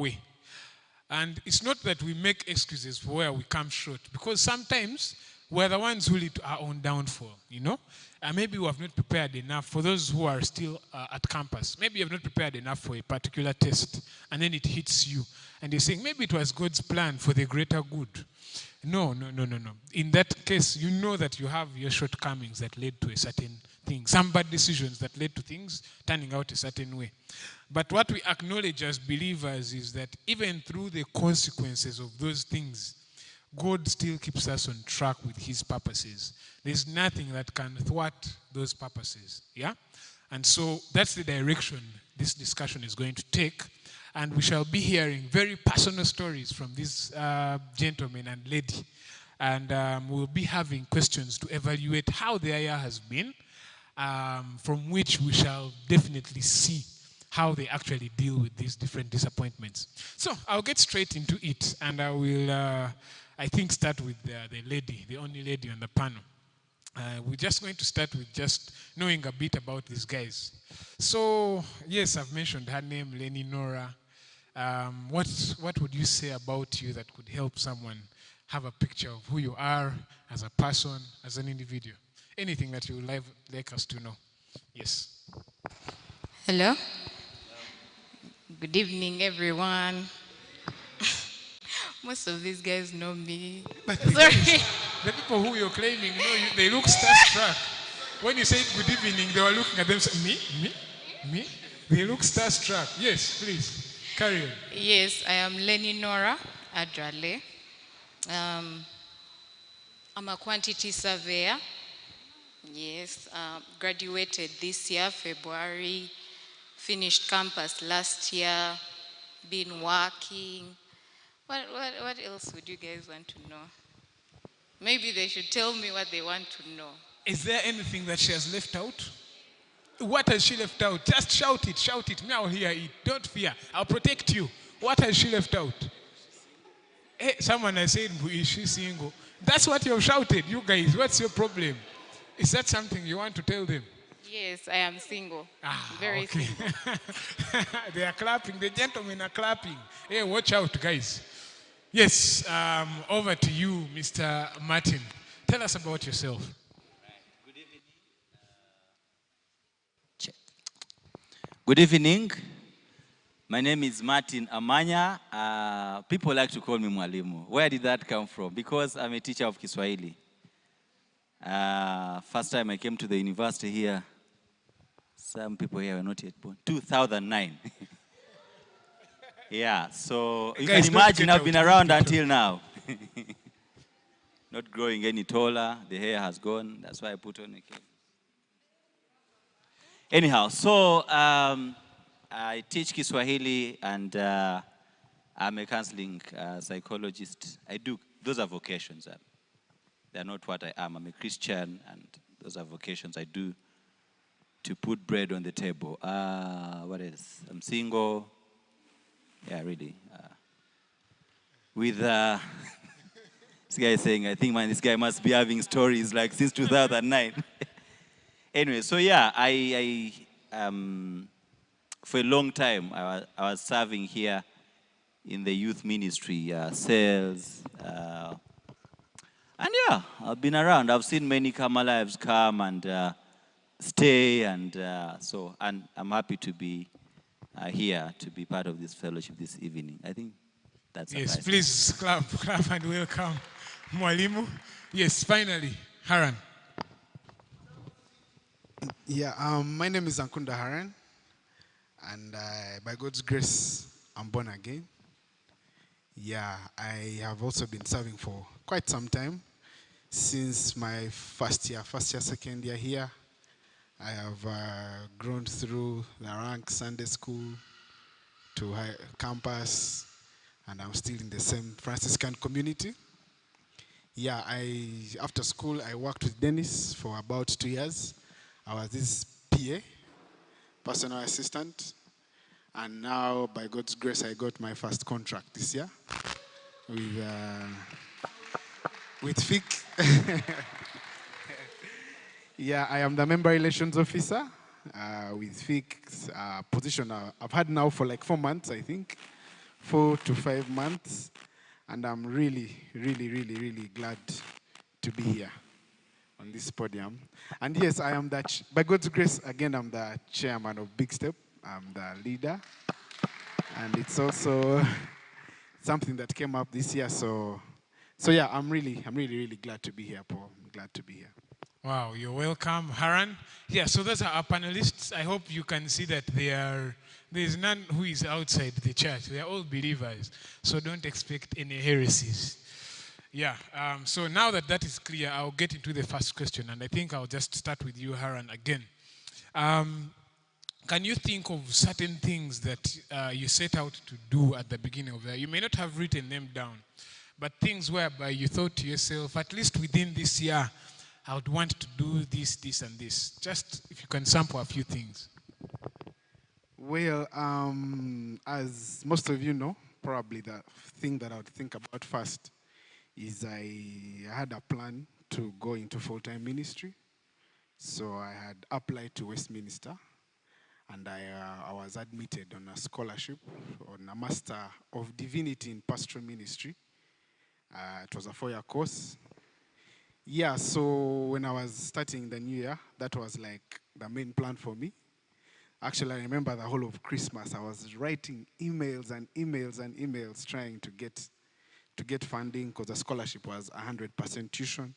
way. And it's not that we make excuses for where we come short, because sometimes we're the ones who lead to our own downfall, you know? And maybe we have not prepared enough for those who are still at campus. Maybe you have not prepared enough for a particular test, and then it hits you. And you're saying, maybe it was God's plan for the greater good. No. In that case, you know that you have your shortcomings that led to a certain thing, some bad decisions that led to things turning out a certain way. But what we acknowledge as believers is that even through the consequences of those things, God still keeps us on track with his purposes. There's nothing that can thwart those purposes. Yeah? And so that's the direction this discussion is going to take. And we shall be hearing very personal stories from this gentleman and lady. And we'll be having questions to evaluate how their year has been, from which we shall definitely see how they actually deal with these different disappointments. So I'll get straight into it, and I will, I think, start with the lady, the only lady on the panel. We're just going to start with just knowing a bit about these guys. So, yes, I've mentioned her name, Lenny Nora. What would you say about you that could help someone have a picture of who you are as a person, as an individual? Anything that you would like us to know. Yes. Hello. Good evening, everyone. Most of these guys know me. But the people who you're claiming know you, they look starstruck. When you say good evening, they were looking at them saying, me? They look starstruck. Yes, please, carry on. Yes, I am Lenny Nora Adrale. I'm a quantity surveyor. Yes, graduated this year, February. Finished campus last year. Been working. What else would you guys want to know? Maybe they should tell me what they want to know. Is there anything that she has left out? What has she left out? Just shout it. Me, I'll hear it. Don't fear. I'll protect you. What has she left out? Hey, someone has said, is she single? That's what you've shouted, you guys. What's your problem? Is that something you want to tell them? Yes, I am single. Very okay. single. They are clapping. The gentlemen are clapping. Hey, watch out, guys. Yes, over to you, Mr. Martin. Tell us about yourself. Good evening. Good evening. My name is Martin Amanya. People like to call me Mwalimu. Where did that come from? Because I'm a teacher of Kiswahili. First time I came to the university here, some people here were not yet born. 2009. Yeah, so you can imagine I've been around until now. Not growing any taller. The hair has gone. That's why I put on a cape. Anyhow, so I teach Kiswahili and I'm a counseling psychologist. Those are vocations. They're not what I am. I'm a Christian, and those are vocations I do to put bread on the table. What else? I'm single. Yeah, really. With this guy is saying, I think, man, this guy must be having stories like since 2009. Anyway, so yeah, I for a long time, I was serving here in the youth ministry, sales. And yeah, I've been around. I've seen many Kama lives come and stay, and and I'm happy to be here to be part of this fellowship this evening. I think that's yes. Please clap and welcome Mwalimu. Yes, finally, Haran. Yeah, my name is Ankunda Haran, and by God's grace, I'm born again. Yeah, I have also been serving for quite some time. Since my first year, second year here, I have grown through the ranks, Sunday school to campus, and I'm still in the same Franciscan community. Yeah, after school, I worked with Dennis for about 2 years. I was his PA, personal assistant, and now, by God's grace, I got my first contract this year with FIC. Yeah, I am the member relations officer with FIC, position I've had now for like 4 months, I think. 4 to 5 months, and I'm really, really, really, really glad to be here on this podium. And yes, I am by God's grace, again, I'm the chairman of BIGSTEP. I'm the leader, and it's also something that came up this year. So yeah, I'm really, really glad to be here, Paul. I'm glad to be here. Wow, you're welcome, Haran. Yeah, so those are our panelists. I hope you can see that there's none who is outside the church. They are all believers, so don't expect any heresies. Yeah, so now that that is clear, I'll get into the first question, and I think I'll just start with you, Haran, again. Can you think of certain things that you set out to do at the beginning of the year? You may not have written them down, but things whereby you thought to yourself, at least within this year, I would want to do this, this, and this. Just if you can sample a few things. Well, as most of you know, probably the thing that I would think about first is I had a plan to go into full-time ministry. So I had applied to Westminster, and I was admitted on a scholarship on a Master of Divinity in Pastoral Ministry. It was a 4-year course. Yeah, so when I was starting the new year, that was like the main plan for me. Actually, I remember the whole of Christmas, I was writing emails and emails and emails trying to get funding, because the scholarship was 100% tuition,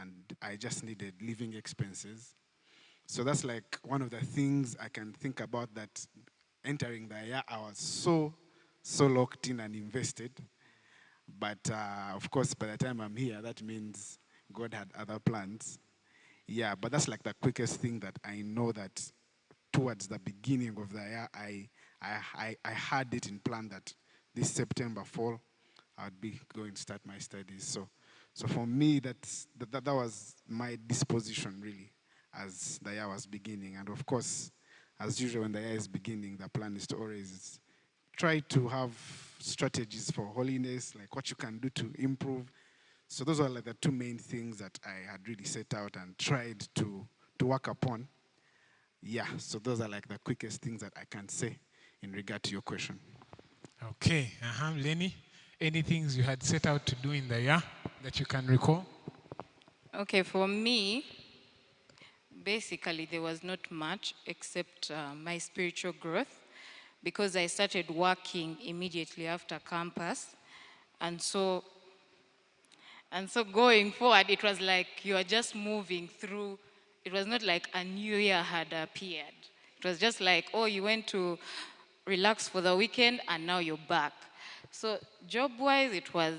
and I just needed living expenses. So that's like one of the things I can think about, that entering the year, I was so locked in and invested. But of course, by the time I'm here, that means God had other plans. Yeah, but that's like the quickest thing that I know, that towards the beginning of the year, I had it in plan that this September, fall, I'd be going to start my studies. So for me, that was my disposition, really, as the year was beginning. And of course, as usual, when the year is beginning, the plan is to always try to have strategies for holiness, like what you can do to improve. So those are like the two main things that I had really set out and tried to work upon. Yeah, so those are like the quickest things that I can say in regard to your question. Okay, Lenny, any things you had set out to do in the year that you can recall? Okay, for me, basically there was not much except my spiritual growth, because I started working immediately after campus. And so going forward, it was like you are just moving through. It was not like a new year had appeared. It was just like, oh, you went to relax for the weekend and now you're back. So job-wise, it was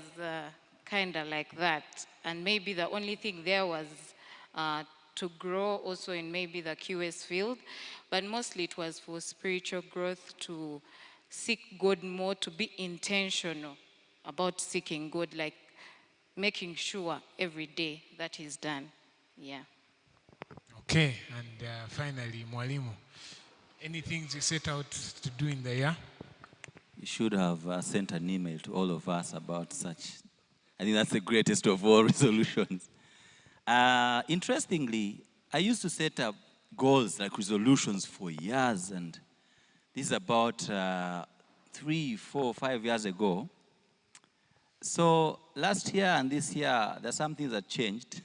kind of like that. And maybe the only thing there was to grow also in maybe the QS field. But mostly it was for spiritual growth, to seek God more, to be intentional about seeking God, like making sure every day that is done. Yeah. Okay, and finally, Mwalimu, any things you set out to do in the year? You should have sent an email to all of us about such. I think that's the greatest of all resolutions. Interestingly, I used to set up goals, like resolutions, for years, and this is about 3, 4, 5 years ago. So last year and this year, there's some things that changed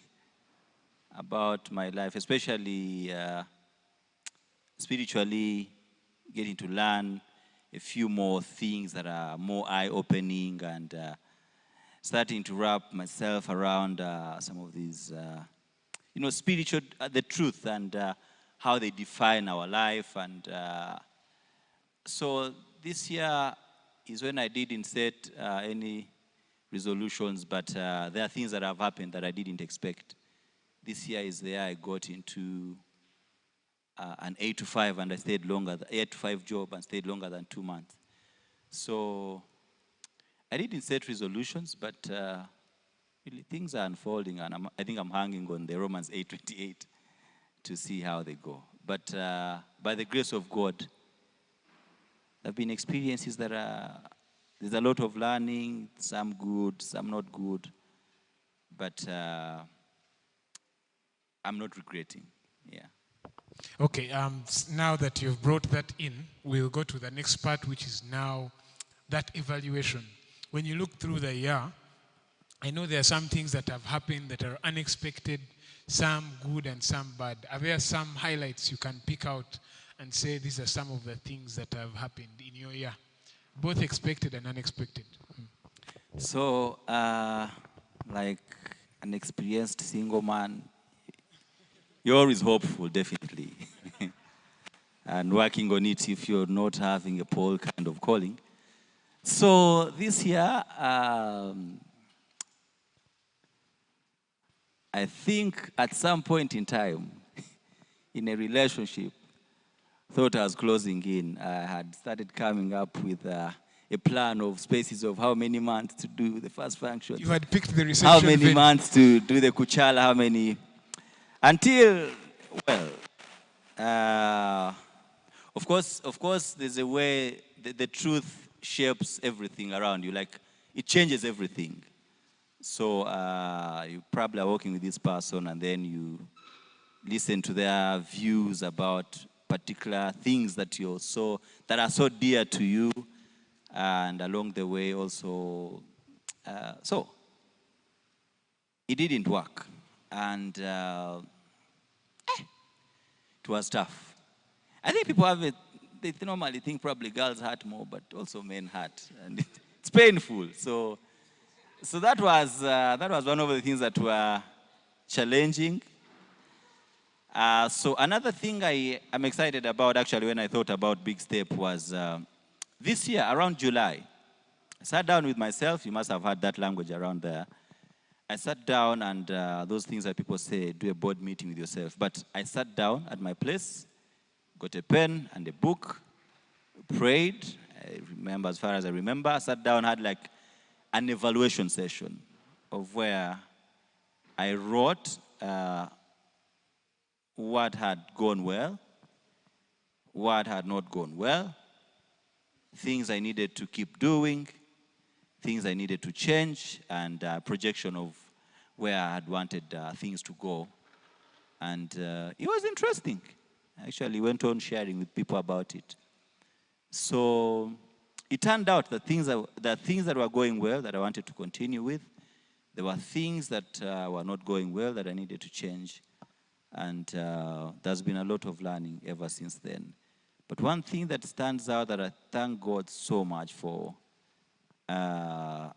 about my life, especially spiritually, getting to learn a few more things that are more eye-opening, and starting to wrap myself around some of these, spiritual, the truth, and how they define our life. And so this year is when I didn't set any resolutions, but there are things that have happened that I didn't expect. This year is the year I got into an 8 to 5, and I stayed longer, 8 to 5 job, and stayed longer than 2 months. So I didn't set resolutions, but really things are unfolding, and I think I'm hanging on the Romans 8:28 to see how they go. But by the grace of God, there have been experiences that there's a lot of learning, some good, some not good, but I'm not regretting. Yeah. Okay, now that you've brought that in, we'll go to the next part, which is now that evaluation. When you look through the year, I know there are some things that have happened that are unexpected, some good and some bad. Are there some highlights you can pick out and say these are some of the things that have happened in your year, both expected and unexpected? So, like an experienced single man, you're always hopeful, definitely. And working on it if you're not having a Paul kind of calling. So this year, I think at some point in time, in a relationship, thought I was closing in. I had started coming up with a plan of spaces of how many months to do the first function. You had picked the reception how many venue. months to do the kuchala, how many, until, well, of course, there's a way the truth shapes everything around you. Like, it changes everything. So you probably are working with this person, and then you listen to their views about particular things that that are so dear to you, and along the way also. So it didn't work, and it was tough. I think people have it. They normally think probably girls hurt more, but also men hurt, and it's painful. So that was one of the things that were challenging. So another thing I'm excited about, actually, when I thought about Big Step was this year, around July, I sat down with myself. You must have heard that language around there. I sat down, and those things that people say, do a board meeting with yourself. But I sat down at my place, got a pen and a book, prayed. I remember, as far as I remember, I sat down, had like an evaluation session of where I wrote what had gone well, what had not gone well, things I needed to keep doing, things I needed to change, and projection of where I had wanted things to go. And it was interesting. I actually went on sharing with people about it. So it turned out that things that were going well that I wanted to continue with, there were things that were not going well that I needed to change. And there's been a lot of learning ever since then. But one thing that stands out that I thank God so much for, I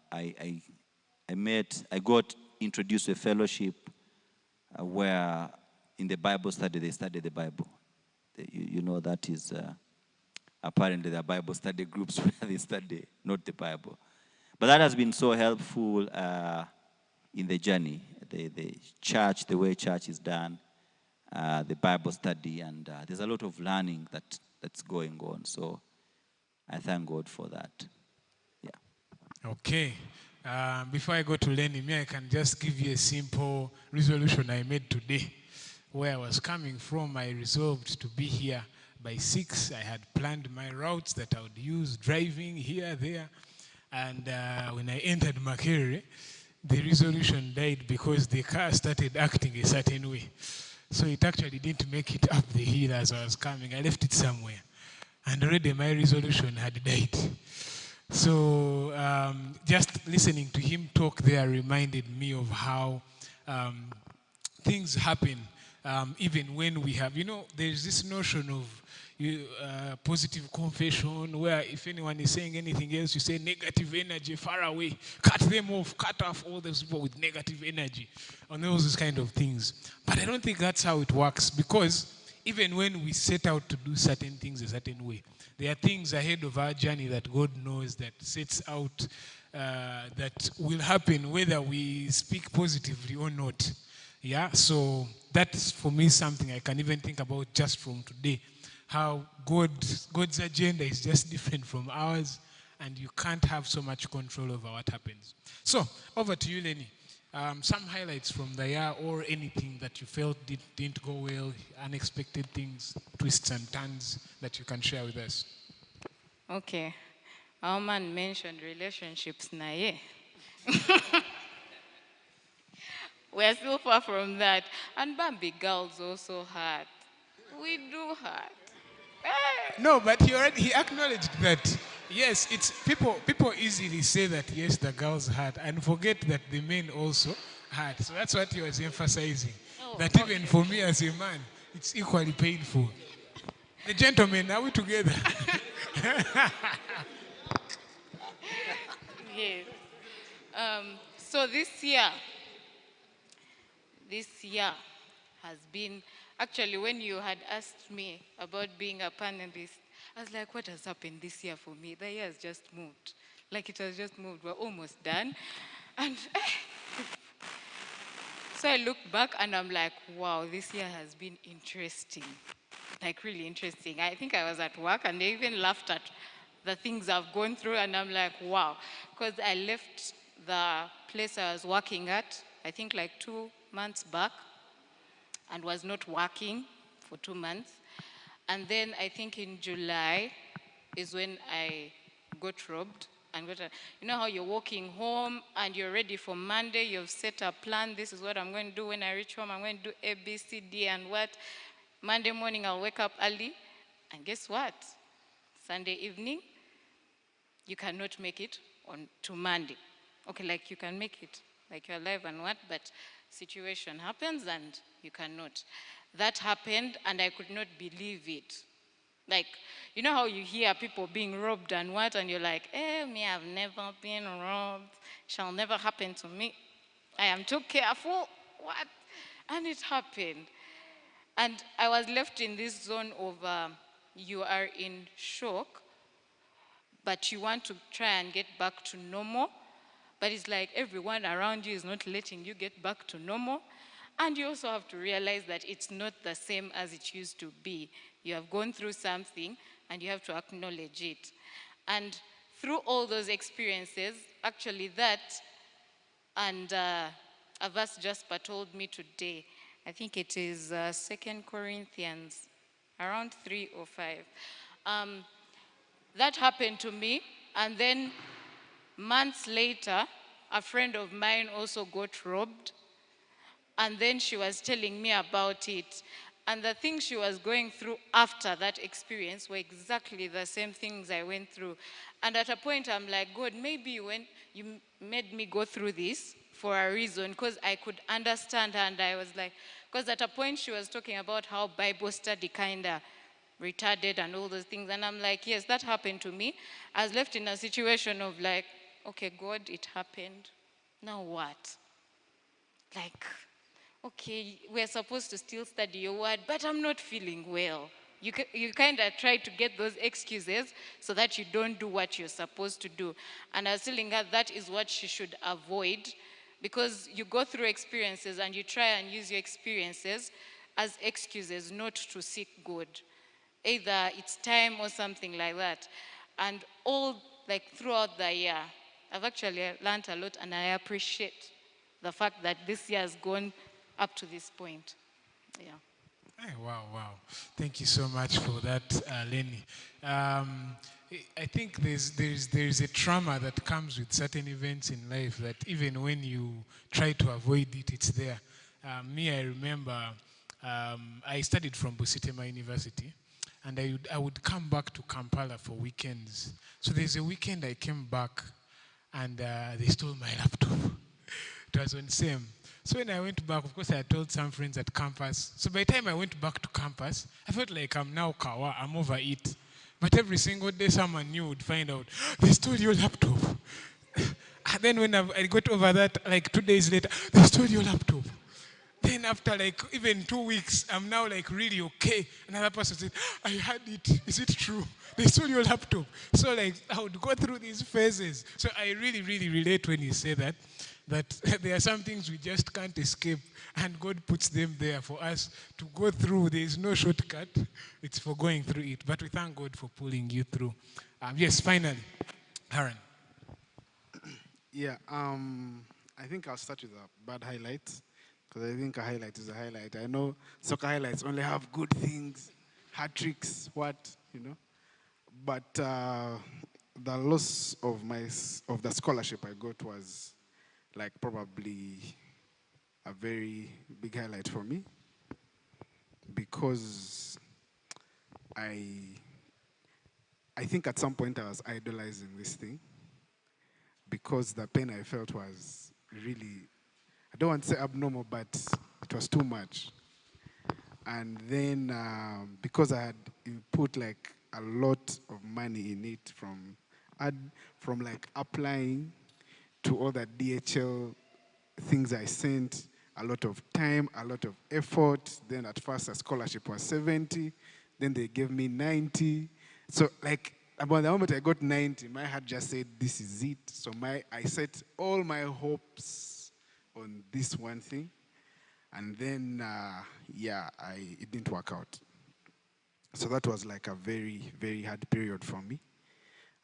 got introduced to a fellowship where in the Bible study, they study the Bible. You know, that is apparently the Bible study groups where they study, not the Bible. But that has been so helpful in the journey. The church, the way church is done, the Bible study, and there's a lot of learning that's going on. So I thank God for that. Yeah. Okay. Before I go to Lenny, I can just give you a simple resolution I made today. Where I was coming from, I resolved to be here by 6. I had planned my routes that I would use, driving here, there. And when I entered Makere, the resolution died because the car started acting a certain way. So it actually didn't make it up the hill as I was coming. I left it somewhere. And already my resolution had died. So just listening to him talk there reminded me of how things happen even when we have, there's this notion of positive confession where if anyone is saying anything else, you say negative energy, far away, cut them off, cut off all those people with negative energy, and those kind of things. But I don't think that's how it works, because even when we set out to do certain things a certain way, there are things ahead of our journey that God knows that sets out that will happen whether we speak positively or not. Yeah, so that's for me something I can even think about just from today. How God's agenda is just different from ours, and you can't have so much control over what happens. So, over to you, Lenny. Some highlights from the year, or anything that you felt didn't go well, unexpected things, twists and turns that you can share with us. Okay. Our man mentioned relationships na yeah. We're still far from that. And Bambi girls also hurt. We do hurt. No, but he acknowledged that Yes, it's people easily say that yes, the girls had and forget that the men also had. So that's what he was emphasizing. Oh, That even okay. for me as a man, it's equally painful. The gentlemen, are we together? Yes. So this year has been actually when you had asked me about being a panelist, I was like, what has happened this year for me? The year has just moved. Like it has just moved. We're almost done. And so I look back and I'm like, wow, this year has been interesting. Like really interesting. I think I was at work and they even laughed at the things I've gone through and I'm like, wow. Because I left the place I was working at, I think like 2 months back, and was not working for 2 months. And then I think in July is when I got robbed and you know how you're walking home and you're ready for Monday, you've set a plan, this is what I'm going to do when I reach home, I'm going to do A, B, C, D, and what. Monday morning I'll wake up early, and guess what? Sunday evening, you cannot make it on to Monday. Okay, like you can make it, like you're alive and what, but situation happens and you cannot. That happened and I could not believe it. Like, you know how you hear people being robbed and what, and you're like, me, I've never been robbed. Shall never happen to me. I am too careful. What? And it happened. And I was left in this zone of you are in shock, but you want to try and get back to normal. But it's like everyone around you is not letting you get back to normal. And you also have to realize that it's not the same as it used to be. You have gone through something and you have to acknowledge it. And through all those experiences, actually that and a verse Jasper told me today, I think it is 2 Corinthians, around 3 or 5. Um, that happened to me, and then months later, a friend of mine also got robbed, and then she was telling me about it. And the things she was going through after that experience were exactly the same things I went through. And at a point, I'm like, God, maybe when you made me go through this for a reason, because I could understand her. And I was like, because at a point she was talking about how Bible study kind of retarded and all those things. And I'm like, yes, that happened to me. I was left in a situation of like, okay, God, it happened. Now what? Like, okay, we're supposed to still study your word, but I'm not feeling well. You kind of try to get those excuses so that you don't do what you're supposed to do. And I was telling her that is what she should avoid, because you go through experiences and you try and use your experiences as excuses not to seek God. Either it's time or something like that. And all, like throughout the year, I've actually learned a lot and I appreciate the fact that this year has gone up to this point. Yeah. Hey, wow, wow. Thank you so much for that, Lenny. I think there's a trauma that comes with certain events in life that even when you try to avoid it, it's there. Me, I remember I studied from Busitema University, and I would come back to Kampala for weekends. So there's a weekend I came back, and they stole my laptop. It was on same. So when I went back, of course, I told some friends at campus. So by the time I went back to campus, I felt like I'm now kawa, I'm over it. But every single day, someone new would find out, they stole your laptop. And then when I got over that, like 2 days later, they stole your laptop. Then after like even 2 weeks, I'm now like really okay. Another person said, I had it. Is it true? They stole your laptop. So like I would go through these phases. So I really, really relate when you say that, that there are some things we just can't escape, and God puts them there for us to go through. There is no shortcut. It's for going through it. But we thank God for pulling you through. Yes, finally, Aaron. Yeah, I think I'll start with a bad highlight because I think a highlight is a highlight. I know soccer highlights only have good things, hat tricks, what you know. But the loss of of the scholarship I got was like probably a very big highlight for me because I I think at some point I was idolizing this thing because the pain I felt was really, I don't want to say abnormal, but it was too much. And then because I had put like a lot of money in it from like applying to all the DHL things I sent, a lot of time, a lot of effort. Then at first a scholarship was 70, then they gave me 90. So like about the moment I got 90, my heart just said, this is it. So I set all my hopes on this one thing. And then, it didn't work out. So that was like a very, very hard period for me.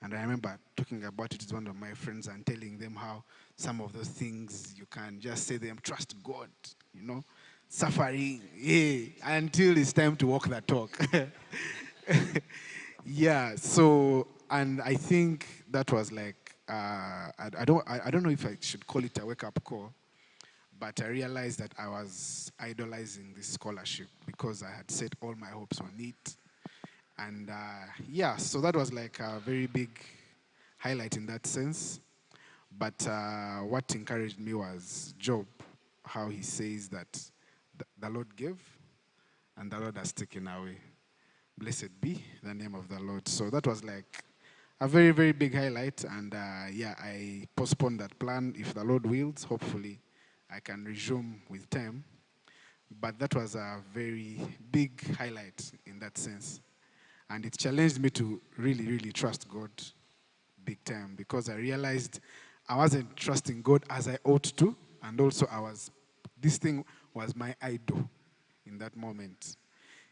And I remember talking about it with one of my friends and telling them how some of those things you can just say them, trust God, suffering, until it's time to walk the talk. Yeah, so, and I think that was like, I don't know if I should call it a wake-up call, but I realized that I was idolizing this scholarship because I had set all my hopes on it. And so that was like a very big highlight in that sense. But what encouraged me was Job, how he says that the Lord gave and the Lord has taken away. Blessed be the name of the Lord. So that was like a very, very big highlight. And I postponed that plan. If the Lord wills, hopefully I can resume with time. But that was a very big highlight in that sense. And it challenged me to really, really trust God big time because I realized I wasn't trusting God as I ought to. And also this thing was my idol in that moment.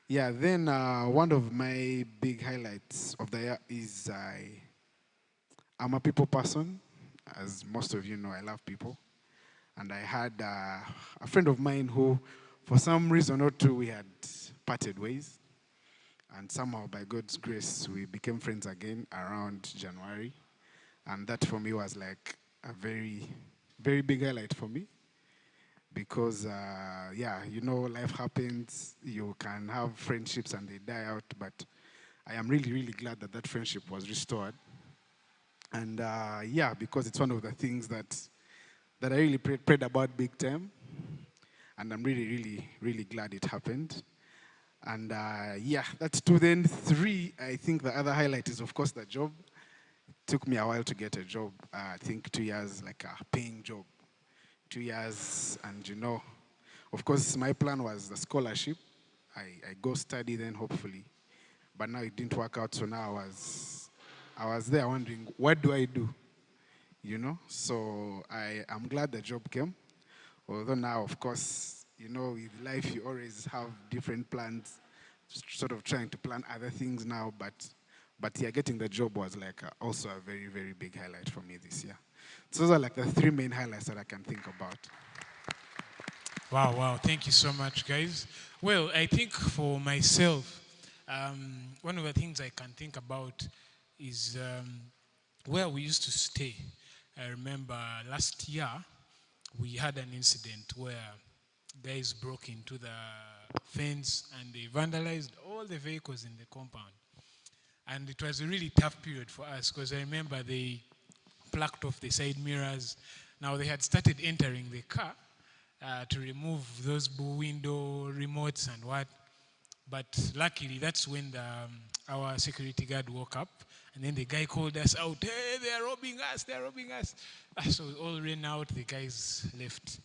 Yeah, then one of my big highlights of the year is I'm a people person. As most of you know, I love people. And I had a friend of mine who, for some reason or two, we had parted ways. And somehow, by God's grace, we became friends again around January. And that for me was like a very, very big highlight for me. Because, life happens. You can have friendships and they die out. But I am really, really glad that that friendship was restored. And because it's one of the things that I really prayed about big time. And I'm really, really, really glad it happened. And that's two. Then three, I think the other highlight is, of course, the job. It took me a while to get a job. I think 2 years, like a paying job. 2 years, and of course, my plan was the scholarship. I go study then, hopefully. But now it didn't work out, so now I was there wondering, what do I do? So I'm glad the job came. Although now, of course, with life, you always have different plans, sort of trying to plan other things now. But getting the job was like also a very, very big highlight for me this year. So those are like the three main highlights that I can think about. Wow. Thank you so much, guys. Well, I think for myself, one of the things I can think about is where we used to stay. I remember last year, we had an incident where guys broke into the fence and they vandalized all the vehicles in the compound. And it was a really tough period for us because I remember they plucked off the side mirrors. Now they had started entering the car to remove those window remotes and what. But luckily, that's when our security guard woke up. And then the guy called us out, hey, they're robbing us. So we all ran out, the guys left.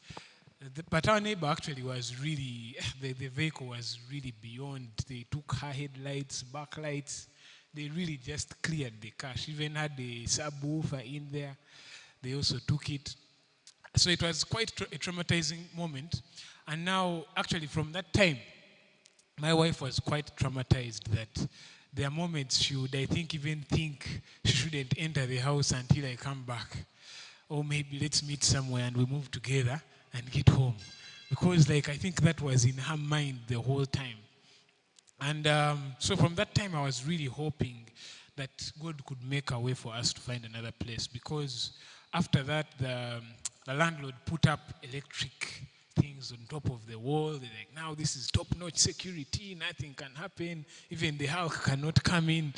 But our neighbor actually was really, the vehicle was really beyond. They took her headlights, backlights. They really just cleared the car. She even had the subwoofer in there. They also took it. So it was quite a traumatizing moment. And now, actually, from that time, my wife was quite traumatized that there are moments she would, I think, even think she shouldn't enter the house until I come back. Or maybe let's meet somewhere and we move together and get home. Because, I think that was in her mind the whole time. And so from that time, I was really hoping that God could make a way for us to find another place. Because after that, the landlord put up electric things on top of the wall. They're like, now this is top-notch security, nothing can happen, even the Hulk cannot come in,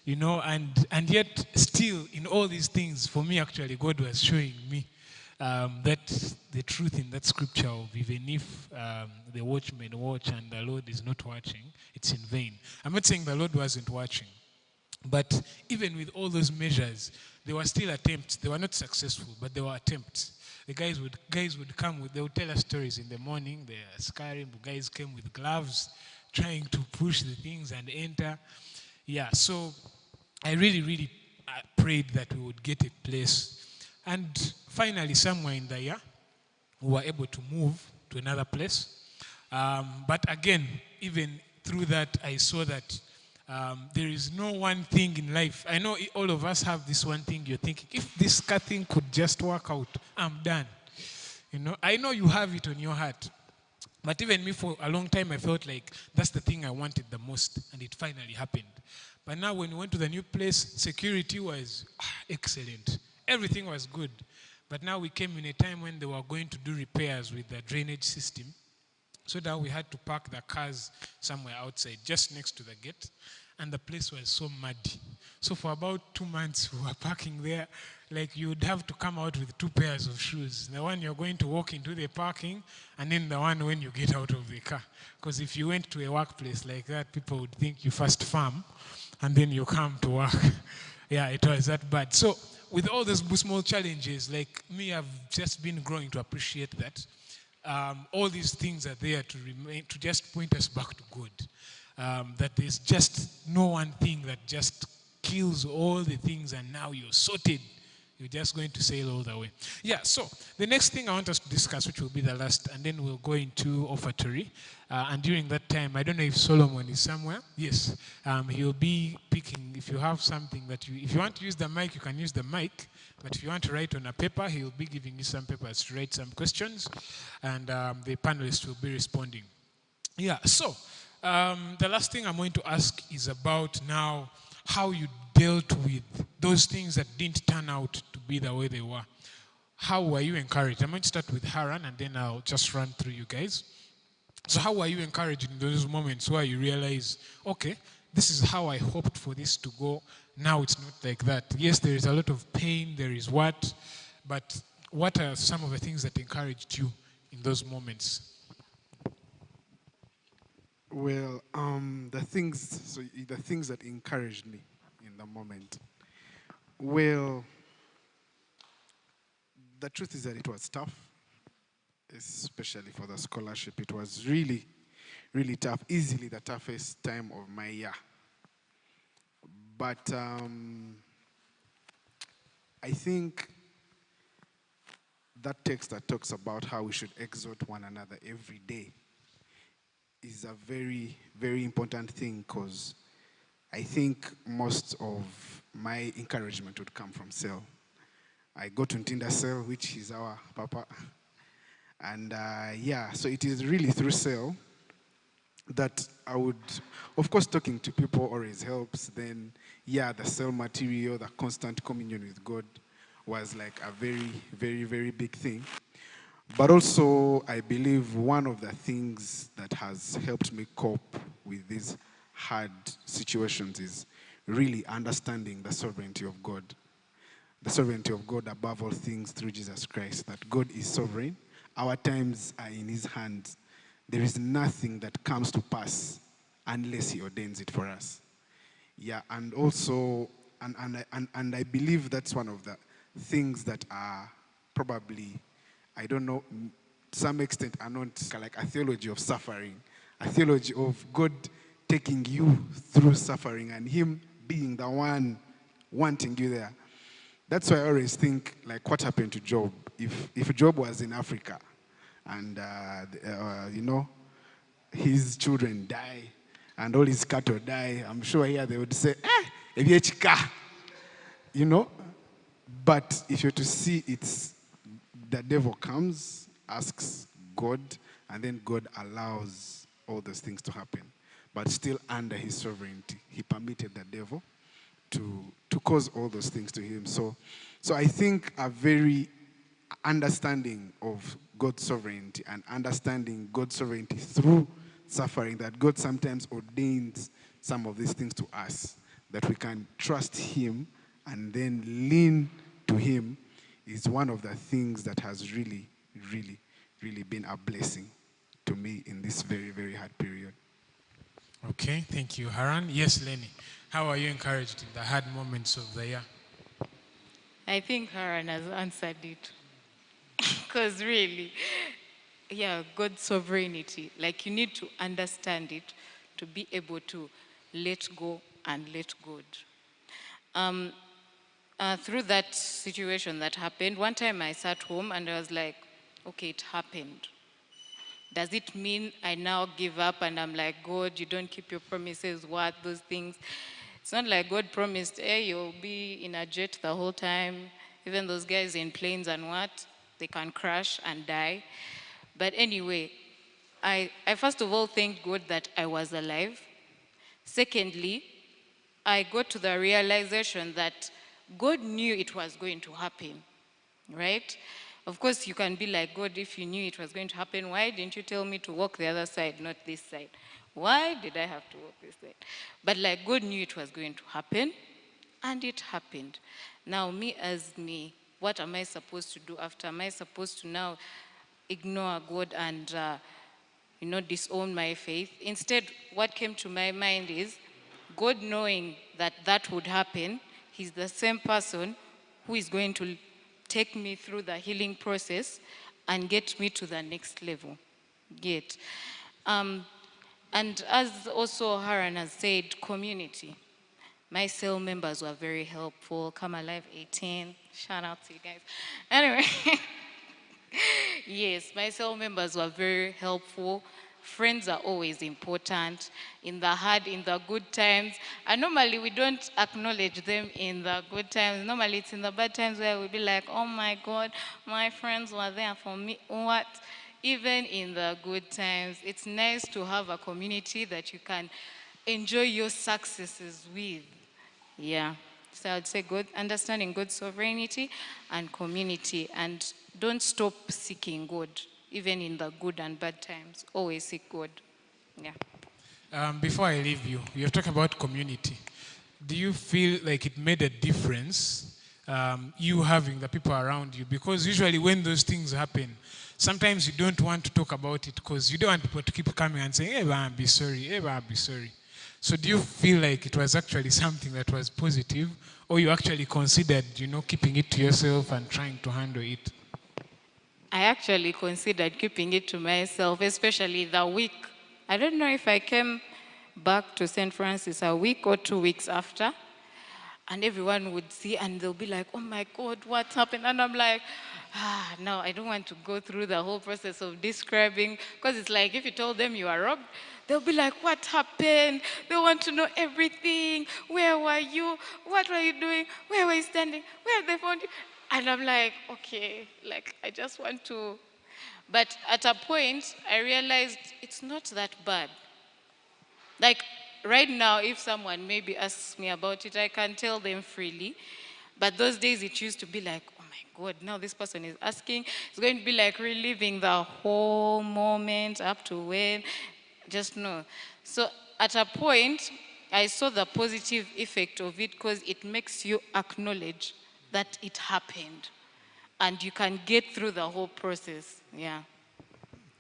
you know, and yet still in all these things, for me actually, God was showing me that the truth in that scripture of even if the watchmen watch and the Lord is not watching, it's in vain. I'm not saying the Lord wasn't watching, but even with all those measures, there were still attempts. They were not successful, but there were attempts. The guys would come with, they would tell us stories in the morning. The Skyrim guys came with gloves, trying to push the things and enter. Yeah, so I really prayed that we would get a place. And finally, somewhere in the year, we were able to move to another place. But again, even through that, I saw that there is no one thing in life. I know all of us have this one thing you're thinking, if this car thing could just work out, I'm done. You know, I know you have it on your heart. But even me, for a long time, I felt like that's the thing I wanted the most, and it finally happened. But now when we went to the new place, security was excellent. Everything was good. But now we came in a time when they were going to do repairs with the drainage system. So that we had to park the cars somewhere outside, just next to the gate. And the place was so muddy. So for about 2 months, we were parking there. Like you would have to come out with 2 pairs of shoes. The one you're going to walk into the parking, and then the one when you get out of the car. Because if you went to a workplace like that, people would think you first farm, and then you come to work. Yeah, it was that bad. So with all those small challenges, like me, I've just been growing to appreciate that. All these things are there to remain, to just point us back to God. That there's just no one thing that just kills all the things and now you're sorted. You're just going to sail all the way. Yeah, so the next thing I want us to discuss, which will be the last, and then we'll go into offertory. And during that time, I don't know if Solomon is somewhere. Yes, he'll be picking, if you have something that you, if you want to use the mic, you can use the mic. But if you want to write on a paper, he'll be giving you some papers to write some questions. And the panelists will be responding. Yeah, so the last thing I'm going to ask is about now how you dealt with those things that didn't turn out to be the way they were. How were you encouraged? I'm going to start with Haran and then I'll just run through you guys. So how were you encouraged in those moments where you realize, okay, this is how I hoped for this to go. Now it's not like that. Yes, there is a lot of pain, there is what, but what are some of the things that encouraged you in those moments? Well, the things that encouraged me in the moment. Well, the truth is that it was tough, especially for the scholarship. It was really, really tough. Easily the toughest time of my year. But I think that text that talks about how we should exhort one another every day is a very, very important thing, because I think most of my encouragement would come from Cell. I go to Ntinda Cell, which is our papa. And yeah, so it is really through Cell that I would, of course, talking to people always helps. Then, yeah, the Cell material, the constant communion with God was like a very, very, very big thing. But also, I believe one of the things that has helped me cope with these hard situations is really understanding the sovereignty of God. The sovereignty of God above all things through Jesus Christ, that God is sovereign. Our times are in his hands. There is nothing that comes to pass unless he ordains it for us. Yeah, and also, and I believe that's one of the things that are probably, I don't know, to some extent are not like a theology of suffering, a theology of God taking you through suffering and him being the one wanting you there. That's why I always think, like, what happened to Job? If Job was in Africa and, you know, his children die and all his cattle die, I'm sure here they would say, you know? But if you're to see, it's the devil comes, asks God, and then God allows all those things to happen. But still under his sovereignty, he permitted the devil to cause all those things to him. So I think a very understanding of God's sovereignty and understanding God's sovereignty through suffering, that God sometimes ordains some of these things to us, that we can trust Him and then lean to Him, is one of the things that has really, really, really been a blessing to me in this very, very hard period. Okay, thank you, Haran. Yes, Lenny. How are you encouraged in the hard moments of the year? I think Haran has answered it. Because really, yeah, God's sovereignty, like you need to understand it to be able to let go and let God. Through that situation that happened, one time I sat home and I was like, okay, it happened. Does it mean I now give up and I'm like, God, you don't keep your promises, what, those things? It's not like God promised, hey, you'll be in a jet the whole time. Even those guys in planes and what, they can crash and die. But anyway, I first of all thank God that I was alive. Secondly, I got to the realization that God knew it was going to happen, right? Of course, you can be like, God, if you knew it was going to happen, why didn't you tell me to walk the other side, not this side? Why did I have to walk this side? But like God knew it was going to happen, and it happened. Now, me as me, what am I supposed to do after? Am I supposed to now ignore God and disown my faith? Instead, what came to my mind is God knowing that that would happen, He's the same person who is going to take me through the healing process and get me to the next level. Get. And as also Haran has said, community. My cell members were very helpful. Come Alive 18. Shout out to you guys. Anyway, yes, my cell members were very helpful. Friends are always important in the hard, in the good times. And normally we don't acknowledge them in the good times. Normally it's in the bad times where we'll be like, oh my God, my friends were there for me. What? Even in the good times, it's nice to have a community that you can enjoy your successes with. Yeah. So I'd say good, understanding God's sovereignty and community. And don't stop seeking God, even in the good and bad times. Always seek God. Yeah. Before I leave you, you're talking about community. Do you feel like it made a difference, you having the people around you? Because usually when those things happen, sometimes you don't want to talk about it because you don't want people to keep coming and saying, hey, I'll be sorry, hey, I'll be sorry. So do you feel like it was actually something that was positive, or you actually considered, keeping it to yourself and trying to handle it? I actually considered keeping it to myself, especially the week. I don't know if I came back to St. Francis a week or 2 weeks after, and everyone would see and they'll be like, oh my God, what happened? And I'm like, no, I don't want to go through the whole process of describing, because it's like if you told them you are robbed, they'll be like, what happened? They want to know everything. Where were you? What were you doing? Where were you standing? Where they found you? And I'm like, okay, like I just want to. But at a point, I realized it's not that bad. Like right now, if someone maybe asks me about it, I can tell them freely. But those days it used to be like, oh my God, now this person is asking. It's going to be like reliving the whole moment up to when. Just know. So at a point, I saw the positive effect of it because it makes you acknowledge that it happened. And you can get through the whole process. Yeah.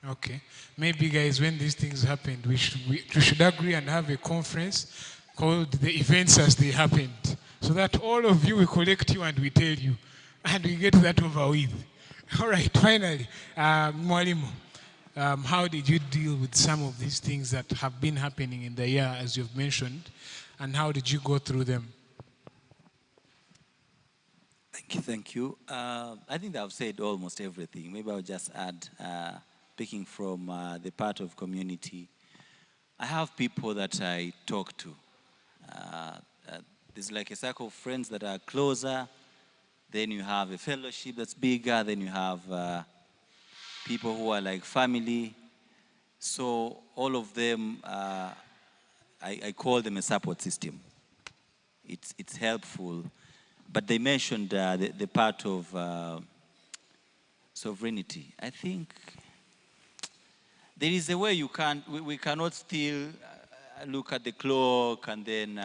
Okay. Maybe, guys, when these things happened, we should agree and have a conference called the events as they happened, so that all of you will collect you and we tell you, and we get that over with. All right. Finally, Mwalimu, how did you deal with some of these things that have been happening in the year, as you've mentioned, and how did you go through them? Thank you. I think I've said almost everything. Maybe I'll just add, picking from the part of community. I have people that I talk to. There's like a circle of friends that are closer. Then you have a fellowship that's bigger. Then you have people who are like family. So all of them, I call them a support system. It's helpful. But they mentioned the part of sovereignty. I think there is a way we cannot still look at the clock and then,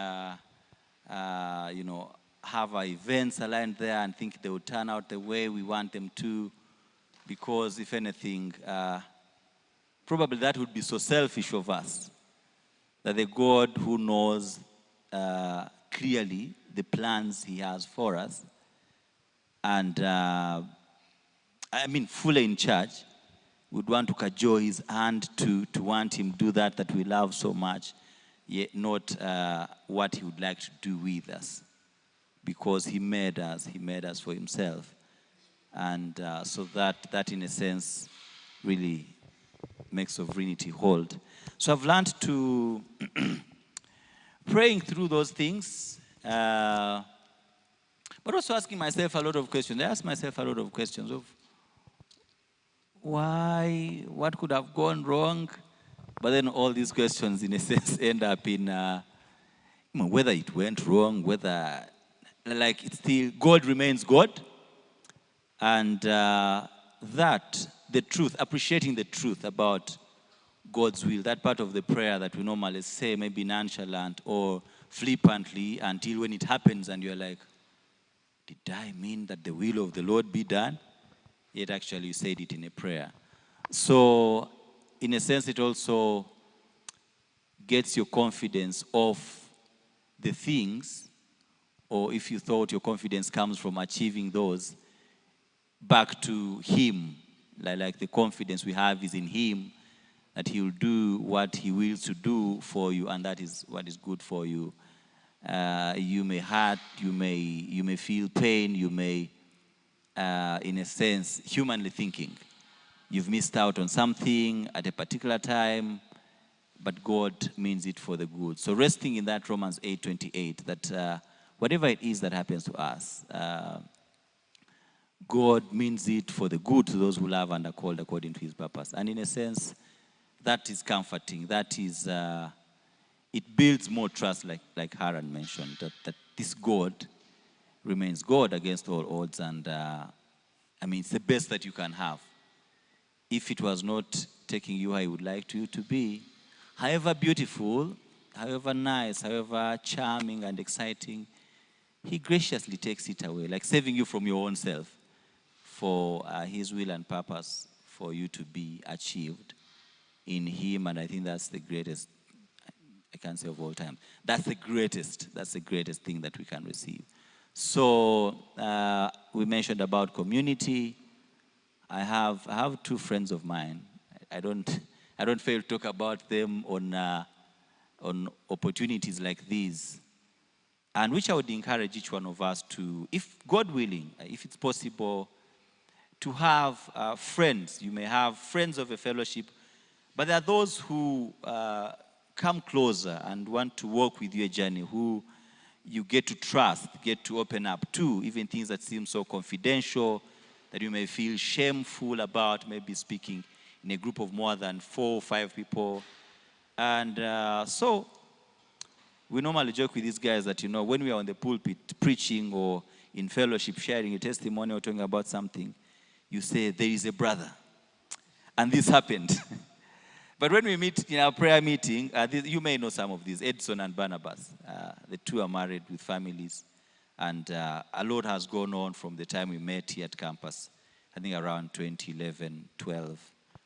have our events aligned there and think they will turn out the way we want them to, because if anything, probably that would be so selfish of us, that the God who knows clearly the plans he has for us, and fully in charge, would want to cajole his hand to want him do that we love so much, yet not what he would like to do with us, because he made us for himself. And so that in a sense really makes sovereignty hold. So I've learned to praying through those things, but also asking myself a lot of questions. I ask myself a lot of questions of why, what could have gone wrong, but then all these questions in a sense end up in whether it went wrong, whether like it's still God remains God, and that the truth, appreciating the truth about God's will, that part of the prayer that we normally say maybe nonchalant or flippantly until when it happens and you're like, did I mean that the will of the Lord be done? Yet actually you said it in a prayer. So in a sense it also gets your confidence off the things, or if you thought your confidence comes from achieving those, back to him. Like the confidence we have is in him, that he will do what he wills to do for you, and that is what is good for you. You may hurt, you may feel pain, you may, in a sense, humanly thinking, you've missed out on something at a particular time, but God means it for the good. So resting in that Romans 8:28, that whatever it is that happens to us, God means it for the good to those who love and are called according to his purpose. And in a sense, that is comforting. That is, it builds more trust, like Haran mentioned, that this God remains God against all odds. And it's the best that you can have. If it was not taking you how he would like you to be, however beautiful, however nice, however charming and exciting, he graciously takes it away, like saving you from your own self for his will and purpose for you to be achieved in him. And I think that's the greatest, I can't say of all time, that's the greatest thing that we can receive. So we mentioned about community. I have two friends of mine. I don't fail to talk about them on opportunities like these, and which I would encourage each one of us to, if God willing, if it's possible, to have friends. You may have friends of a fellowship, but there are those who come closer and want to walk with you a journey, who you get to trust, get to open up to, even things that seem so confidential, that you may feel shameful about, maybe speaking in a group of more than 4 or 5 people. And so we normally joke with these guys that, when we are on the pulpit preaching or in fellowship sharing a testimony or talking about something, you say, there is a brother. And this happened. But when we meet in our prayer meeting, you may know some of these, Edson and Barnabas. The two are married with families. And a lot has gone on from the time we met here at campus, I think around 2011, 12,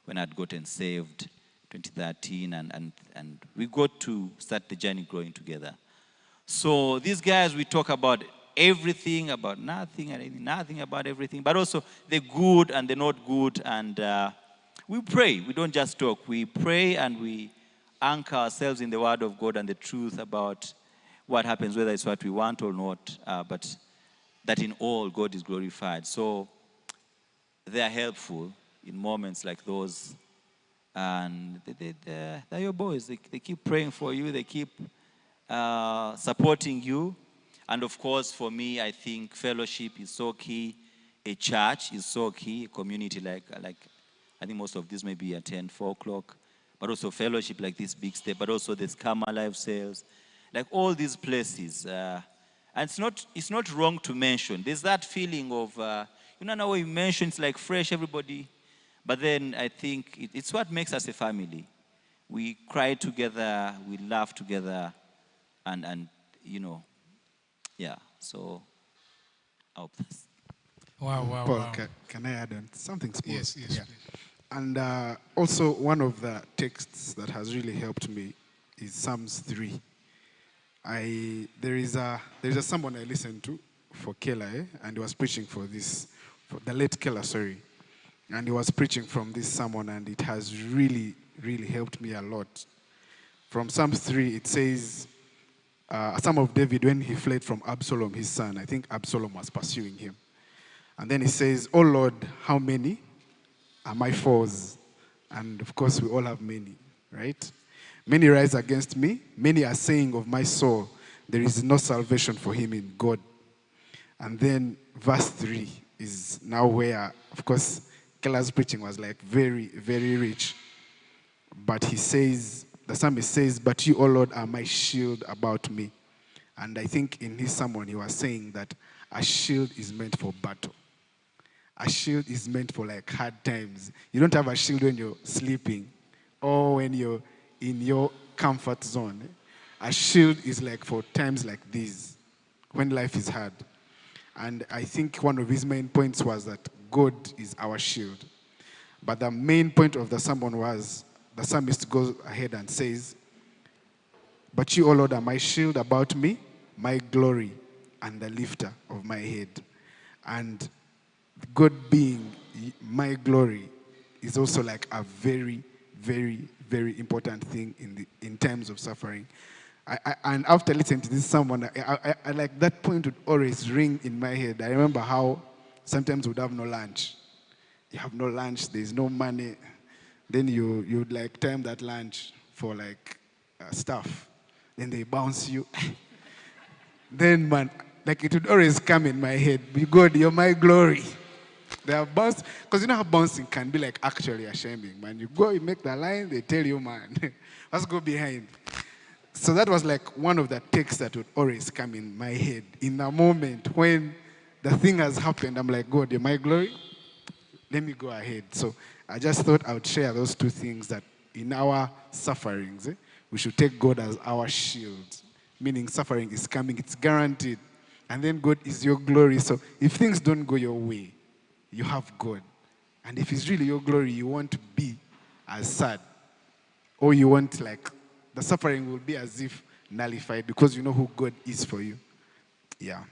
when I'd gotten saved, 2013, and we got to start the journey growing together. So these guys, we talk about everything, about nothing, and nothing about everything, but also the good and the not good. And we pray. We don't just talk. We pray and we anchor ourselves in the Word of God and the truth about what happens, whether it's what we want or not, but that in all God is glorified. So they are helpful in moments like those. And they're your boys. They keep praying for you. They keep supporting you. And of course, for me, I think fellowship is so key. A church is so key. A community like I think most of these maybe attend 4 o'clock. But also fellowship like this BIGSTEP. But also the Scammer Life Sales. Like all these places. And it's not wrong to mention. There's that feeling of now when you mention it's like fresh, everybody. But then I think it's what makes us a family. We cry together, we laugh together, and yeah. So I hope that's. Wow, wow, Paul, wow. can I add on something small? Yes, yes, Yeah. please. And also, one of the texts that has really helped me is Psalms 3. There is a someone I listened to for Kela, and he was preaching for the late Kela, sorry, and he was preaching from this sermon, and it has really, really helped me a lot. From Psalms 3, it says, a psalm of David when he fled from Absalom, his son. I think Absalom was pursuing him. And then he says, "Oh Lord, how many are my foes?" And of course, we all have many, right? Many rise against me. Many are saying of my soul, there is no salvation for him in God. And then verse 3 is now where, of course, Keller's preaching was like very, very rich. But he says, the psalmist says, "But you, O Lord, are my shield about me." And I think in his sermon, he was saying that a shield is meant for battle. A shield is meant for like hard times. You don't have a shield when you're sleeping or when you're in your comfort zone. A shield is like for times like these, when life is hard. And I think one of his main points was that God is our shield. But the main point of the sermon was the psalmist goes ahead and says, "But you, O Lord, are my shield about me, my glory, and the lifter of my head." And God being my glory is also like a very, very, very important thing in terms of suffering. And after listening to this sermon, I like that point would always ring in my head. I remember how sometimes we'd have no lunch. You have no lunch, there's no money. Then you'd like time that lunch for like stuff. Then they bounce you. Then man, like it would always come in my head, "God, you're my glory." They are bounce because you know how bouncing can be like actually shaming, man. You go, you make the line, they tell you, man, let's go behind. So that was like one of the texts that would always come in my head in a moment when the thing has happened. I'm like, "God, you're my glory. Let me go ahead." So I just thought I would share those two things, that in our sufferings, we should take God as our shield, meaning suffering is coming, it's guaranteed. And then God is your glory. So if things don't go your way, you have God. And if it's really your glory, you want to be as sad. Or you want like, the suffering will be as if nullified because you know who God is for you. Yeah.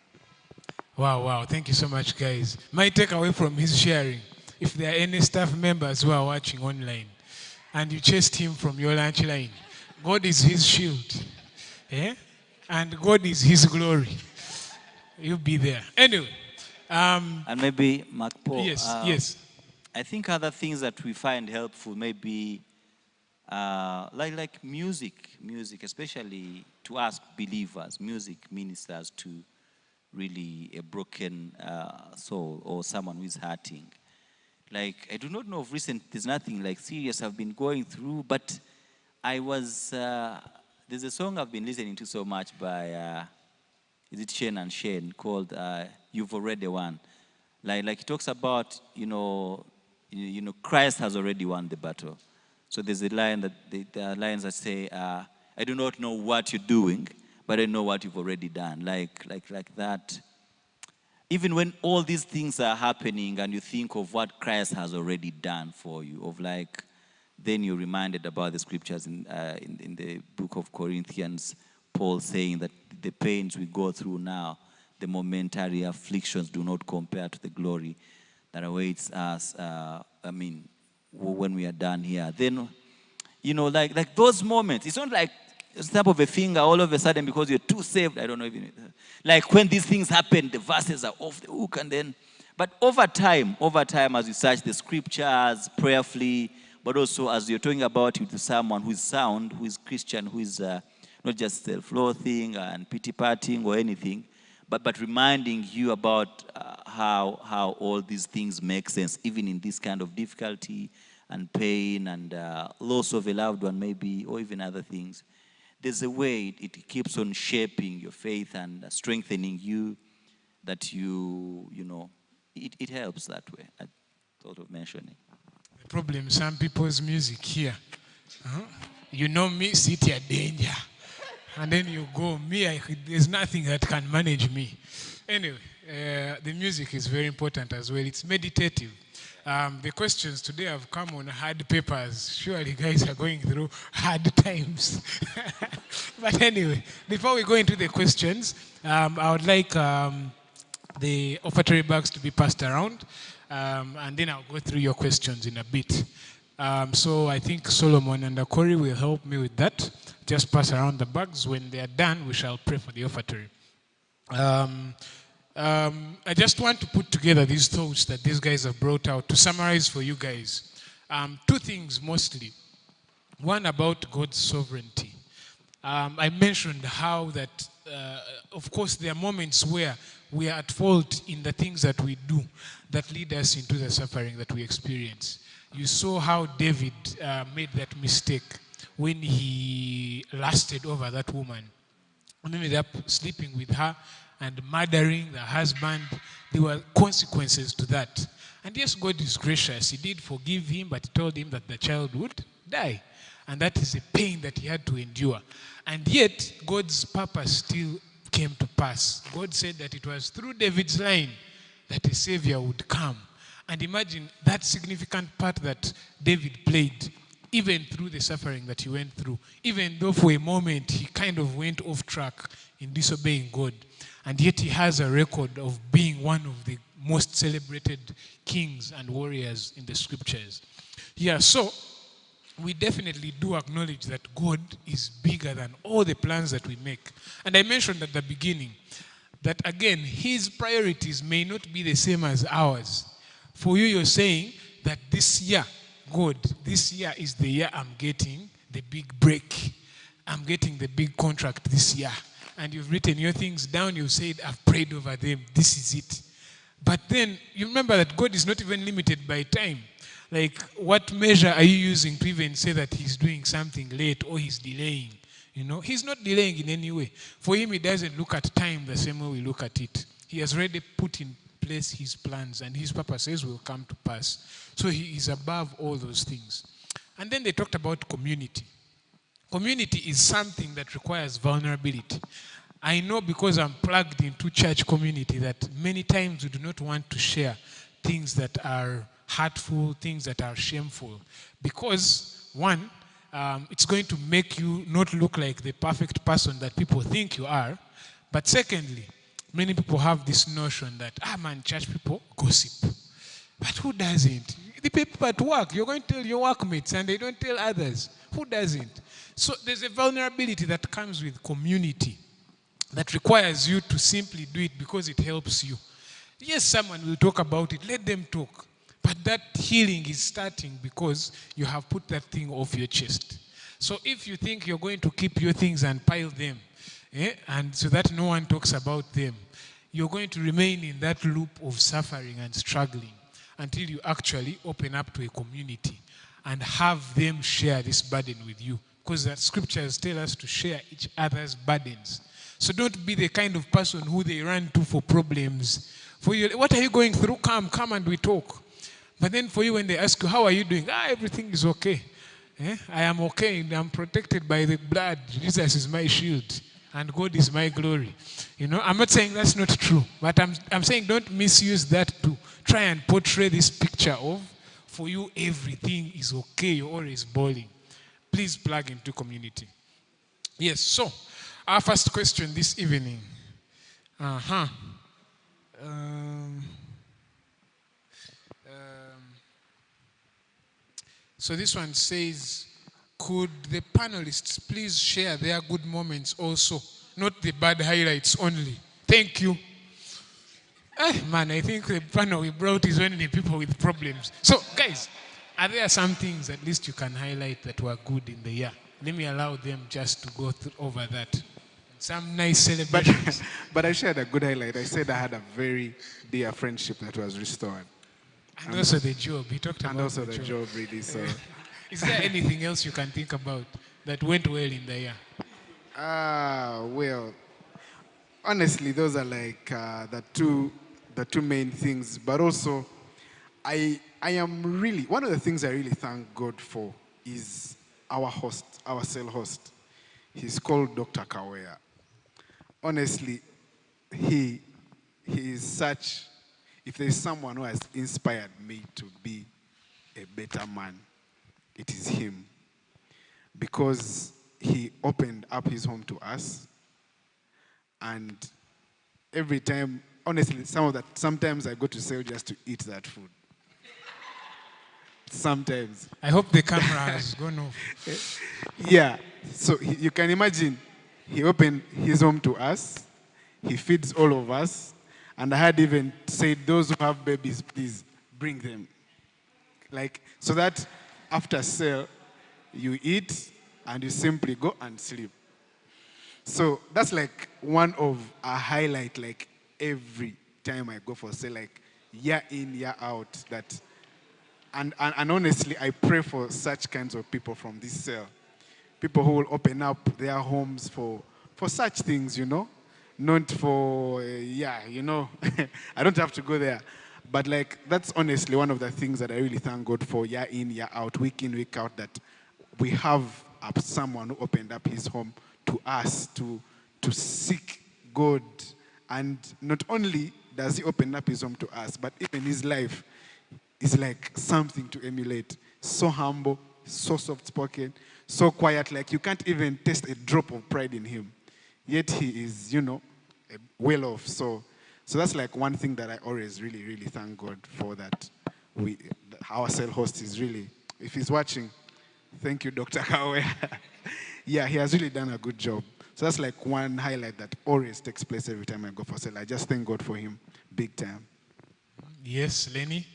Wow, wow. Thank you so much, guys. My takeaway from his sharing, if there are any staff members who are watching online and you chased him from your lunch line, God is his shield. Eh? And God is his glory. You'll be there. Anyway, And maybe, Mark Paul, yes, yes. I think other things that we find helpful maybe like music, especially to us believers. Music ministers to really a broken soul or someone who is hurting. Like, I do not know of recent, there's nothing like serious I've been going through, but I was, there's a song I've been listening to so much by, is it Shane and Shane, called "You've Already Won." Like it talks about, Christ has already won the battle. So there's a line that, there are lines that say, "I do not know what you're doing, but I know what you've already done." Like that. Even when all these things are happening and you think of what Christ has already done for you, of like, then you're reminded about the scriptures in the book of Corinthians, Paul saying that the pains we go through now, the momentary afflictions do not compare to the glory that awaits us, when we are done here. Then, like those moments, it's not like a snap of a finger all of a sudden because you're too saved. I don't know even. Like when these things happen, the verses are off the hook, and then, but over time, as you search the scriptures prayerfully, but also as you're talking about it with someone who is sound, who is Christian, who is not just self-loathing and pity-partying or anything, but reminding you about how all these things make sense, even in this kind of difficulty and pain and loss of a loved one maybe, or even other things. There's a way it keeps on shaping your faith and strengthening you, that it helps that way. I thought of mentioning. The problem, some people's music here. Huh? You know me, city a danger. And then you go, there's nothing that can manage me. Anyway, the music is very important as well. It's meditative. The questions today have come on hard papers. Surely guys are going through hard times. But anyway, before we go into the questions, I would like the offertory bags to be passed around, and then I'll go through your questions in a bit. So I think Solomon and Corey will help me with that. Just pass around the bags. When they are done, we shall pray for the offertory. I just want to put together these thoughts that these guys have brought out to summarize for you guys. Two things mostly. One about God's sovereignty. I mentioned how that, of course, there are moments where we are at fault in the things that we do that lead us into the suffering that we experience. You saw how David made that mistake when he lusted over that woman and ended up sleeping with her and murdering the husband. There were consequences to that. And yes, God is gracious. He did forgive him, but he told him that the child would die. And that is a pain that he had to endure. And yet, God's purpose still came to pass. God said that it was through David's line that a savior would come. And imagine that significant part that David played, even through the suffering that he went through, even though for a moment he kind of went off track in disobeying God. And yet he has a record of being one of the most celebrated kings and warriors in the scriptures. Yeah, so we definitely do acknowledge that God is bigger than all the plans that we make. And I mentioned at the beginning that, again, his priorities may not be the same as ours. For you, you're saying that this year, God, this year is the year I'm getting the big break. I'm getting the big contract this year. And you've written your things down, you've said, I've prayed over them, this is it. But then you remember that God is not even limited by time. Like, what measure are you using to even say that he's doing something late or he's delaying? You know, he's not delaying in any way. For him, he doesn't look at time the same way we look at it. He has already put in place his plans, and his purposes will come to pass. So he is above all those things. And then they talked about community. Community is something that requires vulnerability. I know because I'm plugged into church community that many times we do not want to share things that are hurtful, things that are shameful. Because, one, it's going to make you not look like the perfect person that people think you are. But secondly, many people have this notion that, church people gossip. But who doesn't? The people at work, you're going to tell your workmates and they don't tell others. Who doesn't? So there's a vulnerability that comes with community that requires you to simply do it because it helps you. Yes, someone will talk about it. Let them talk. But that healing is starting because you have put that thing off your chest. So if you think you're going to keep your things and pile them, and so that no one talks about them, you're going to remain in that loop of suffering and struggling until you actually open up to a community and have them share this burden with you. Because the scriptures tell us to share each other's burdens. So don't be the kind of person who they run to for problems. For you, what are you going through? Come and we talk. But then for you, when they ask you, how are you doing? Everything is okay. I am okay. I'm protected by the blood. Jesus is my shield. And God is my glory. You know, I'm not saying that's not true. But I'm saying don't misuse that to try and portray this picture of, for you, everything is okay. You're always bawling. Please plug into community. Yes, so our first question this evening. So this one says, could the panelists please share their good moments also, not the bad highlights only? Thank you. I think the panel we brought is only people with problems. So, guys, are there some things at least you can highlight that were good in the year? Let me allow them just to go over that. Some nice celebrations. But I shared a good highlight. I said I had a very dear friendship that was restored. And also the job. He talked about and also the job really. So, is there anything else you can think about that went well in the year? well, honestly, those are like the two the two main things. But also, I am really, one of the things I really thank God for is our host, our cell host. He's called Dr. Kawea. Honestly, he is such, if there's someone who has inspired me to be a better man, it is him. Because he opened up his home to us, and every time, honestly, sometimes I go to sale just to eat that food. Sometimes. I hope the camera has gone off. Yeah. So you can imagine, he opened his home to us. He feeds all of us. And I had even said, those who have babies, please bring them. Like, so that after sale, you eat and you simply go and sleep. So that's like one of a highlight, like every time I go for sale, like year in, year out, that and honestly, I pray for such kinds of people from this cell. People who will open up their homes for such things, you know? Not for, I don't have to go there. But like, that's honestly one of the things that I really thank God for, year in, year out, week in, week out, that we have someone who opened up his home to us to seek God. And not only does he open up his home to us, but even his life is like something to emulate. So humble, so soft-spoken, so quiet, like you can't even taste a drop of pride in him. Yet he is, well off. So that's like one thing that I always really, really thank God for, that our cell host is really, if he's watching, thank you, Dr. Kawe. Yeah, he has really done a good job. So that's like one highlight that always takes place every time I go for sale. I just thank God for him big time. Yes, Lenny?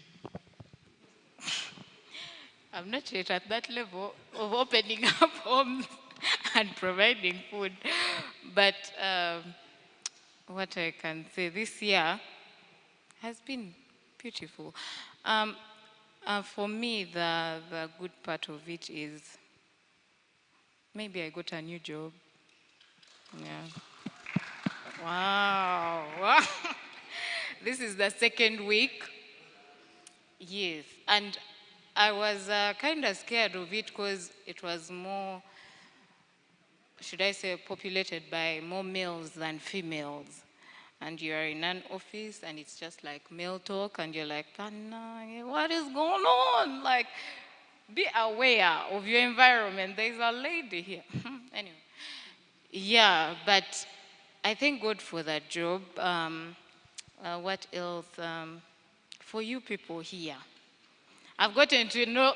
I'm not yet at that level of opening up homes and providing food. But what I can say, this year has been beautiful. For me, the good part of it is maybe I got a new job. Yeah. Wow. This is the second week. Yes. And I was kind of scared of it because it was more, should I say, populated by more males than females. And you're in an office and it's just like male talk and you're like, what is going on? Like, be aware of your environment. There's a lady here. Anyway. Yeah, but I thank God for that job. What else? For you people here, I've gotten to know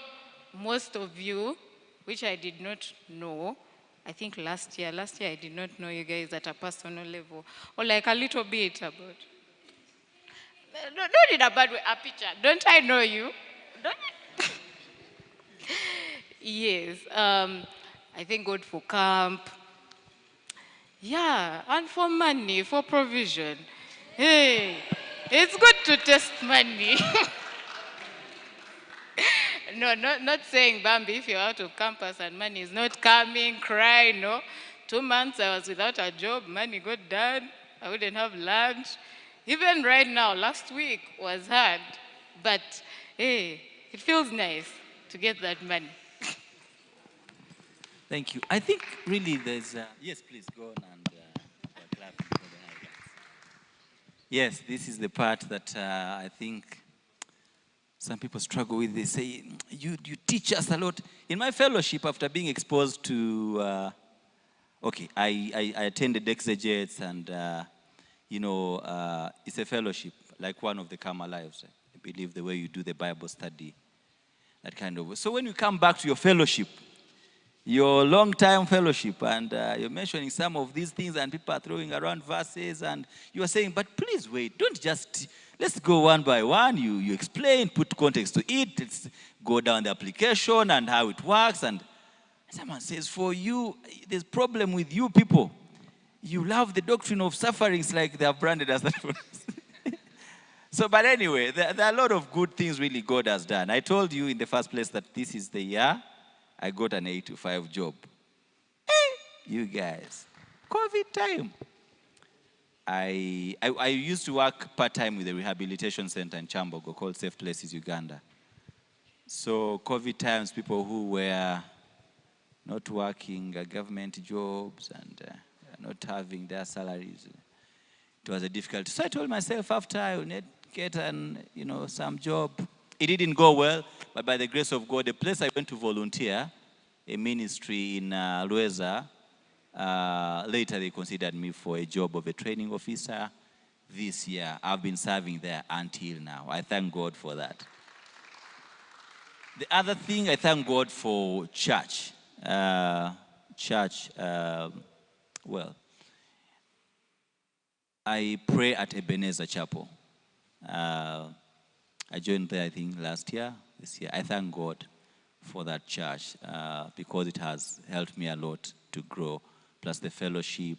most of you, which I did not know. I think last year I did not know you guys at a personal level, or like a little bit about. Not in a bad way, a picture. Don't I know you? Don't I? Yes. I thank God for camp. Yeah, and for money, for provision. Hey, it's good to test money. No, not saying, Bambi, if you're out of campus and money is not coming, cry, no. 2 months I was without a job, money got done, I wouldn't have lunch. Even right now, last week was hard, but hey, it feels nice to get that money. Thank you. I think really there's... yes, please, go on and clap for the highlights. Yes, this is the part that I think some people struggle with. They say, you teach us a lot. In my fellowship, after being exposed to, I attended exegetes and, it's a fellowship, like one of the Karma lives. I believe the way you do the Bible study, that kind of way. So when you come back to your fellowship, your long-time fellowship, and you're mentioning some of these things, and people are throwing around verses, and you are saying, but please wait, don't just, let's go one by one. You explain, put context to it, let's go down the application and how it works. And someone says, for you, there's problem with you people. You love the doctrine of sufferings like they have branded as that. So, but anyway, there are a lot of good things really God has done. I told you in the first place that this is the year I got an 8-to-5 job. Hey, you guys, COVID time. I used to work part-time with a rehabilitation center in Chambogo called Safe Places Uganda. So COVID times, people who were not working government jobs and not having their salaries, it was a difficulty. So I told myself after I will get some job. It didn't go well, but by the grace of God, the place I went to volunteer, a ministry in Lueza, later they considered me for a job of a training officer. This year, I've been serving there until now. I thank God for that. The other thing, I thank God for church. I pray at Ebenezer Chapel. I joined there, I think, last year, this year. I thank God for that church because it has helped me a lot to grow, plus the fellowship.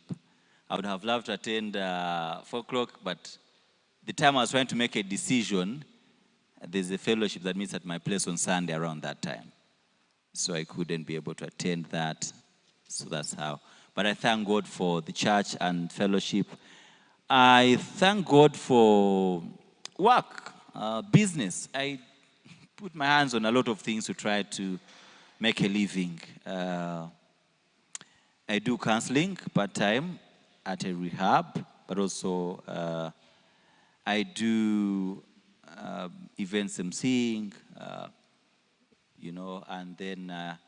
I would have loved to attend 4 o'clock, but the time I was trying to make a decision, there's a fellowship that meets at my place on Sunday around that time. So I couldn't be able to attend that. So that's how. But I thank God for the church and fellowship. I thank God for work, business. I put my hands on a lot of things to try to make a living. I do counseling part-time at a rehab, but also I do events emceeing, and then a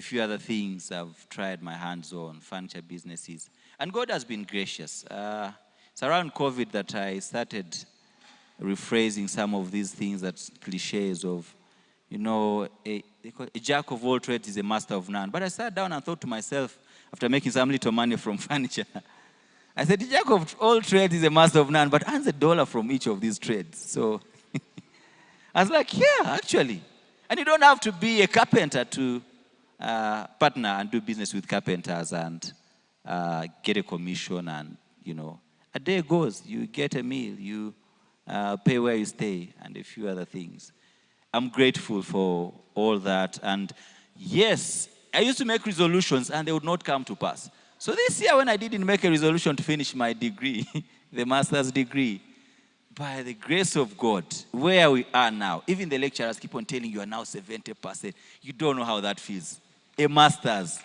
few other things I've tried my hands on, furniture businesses. And God has been gracious. It's around COVID that I started rephrasing some of these things, that cliches of, a jack of all trades is a master of none. But I sat down and thought to myself, after making some little money from furniture, I said, the jack of all trades is a master of none, but earns $1 from each of these trades. So I was like, yeah, actually. And you don't have to be a carpenter to partner and do business with carpenters and get a commission and, a day goes, you get a meal, you pay where you stay, and a few other things. I'm grateful for all that. And yes, I used to make resolutions and they would not come to pass. So this year when I didn't make a resolution to finish my degree, the master's degree, by the grace of God, where we are now, even the lecturers keep on telling you are now 70%. You don't know how that feels. A master's.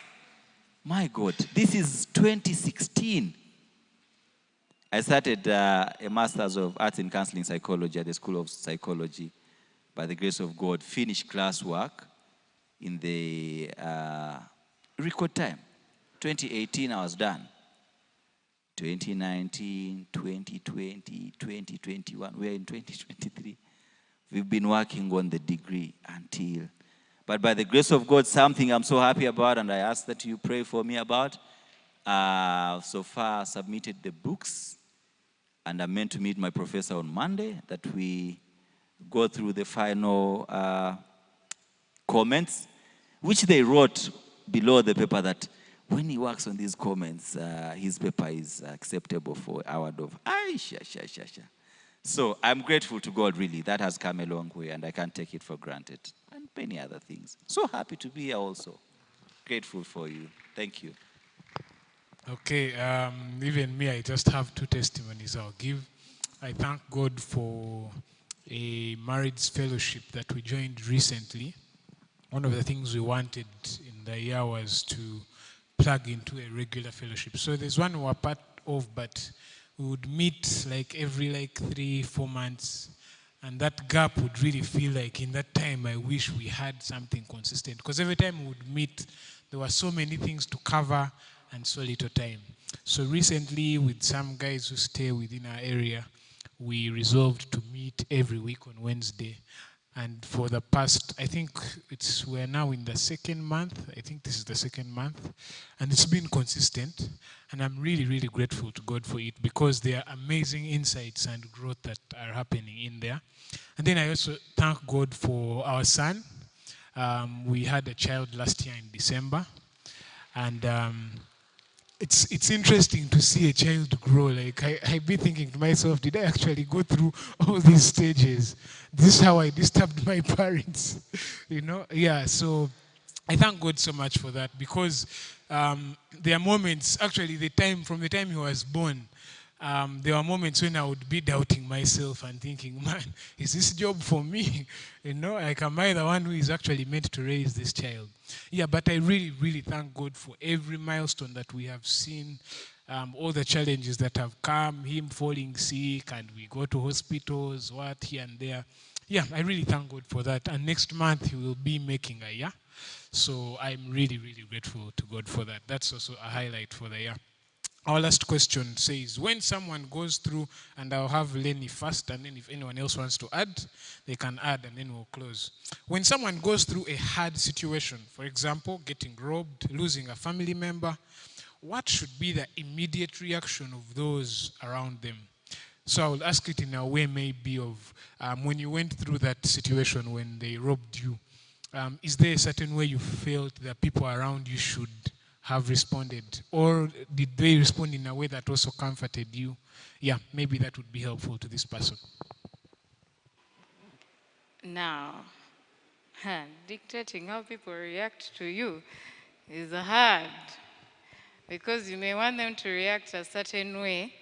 My God, this is 2016. I started a Master's of Arts in Counseling Psychology at the School of Psychology. By the grace of God, finished classwork in the record time. 2018, I was done. 2019, 2020, 2021, we're in 2023. We've been working on the degree until. But by the grace of God, something I'm so happy about, and I ask that you pray for me about. So far, submitted the books, and I'm meant to meet my professor on Monday, that we go through the final comments, which they wrote below the paper that when he works on these comments, his paper is acceptable for award of So I'm grateful to God, really. That has come a long way, and I can't take it for granted. And many other things. So happy to be here also. Grateful for you. Thank you. Okay, even me, I just have 2 testimonies I'll give. I thank God for a marriage fellowship that we joined recently. One of the things we wanted in the year was to plug into a regular fellowship. So there's one we're part of, but we would meet every 3-4 months. And that gap would really feel like in that time I wish we had something consistent. Because every time we would meet, there were so many things to cover and so little time. So recently, with some guys who stay within our area, we resolved to meet every week on Wednesday. And for the past, I think we're now in the 2nd month. I think this is the 2nd month. And it's been consistent. And I'm really, really grateful to God for it, because there are amazing insights and growth that are happening in there. And then I also thank God for our son. We had a child last year in December. And it's interesting to see a child grow. I've been thinking to myself, did I actually go through all these stages? This is how I disturbed my parents, Yeah, so I thank God so much for that, because there are moments, actually from the time he was born, there were moments when I would be doubting myself and thinking, man, is this job for me? Like, am I the one who is actually meant to raise this child? Yeah, but I really, really thank God for every milestone that we have seen, all the challenges that have come, him falling sick, and we go to hospitals, what, here and there. Yeah, I really thank God for that. And next month, he will be making a year. So I'm really, really grateful to God for that. That's also a highlight for the year. Our last question says, when someone goes through, and I'll have Lenny first, and then if anyone else wants to add, they can add, and then we'll close. When someone goes through a hard situation, for example, getting robbed, losing a family member, what should be the immediate reaction of those around them? So I will ask it in a way maybe of when you went through that situation when they robbed you, is there a certain way you felt that people around you should have responded? Or did they respond in a way that also comforted you? Yeah, maybe that would be helpful to this person. Now, dictating how people react to you is hard, because you may want them to react a certain way,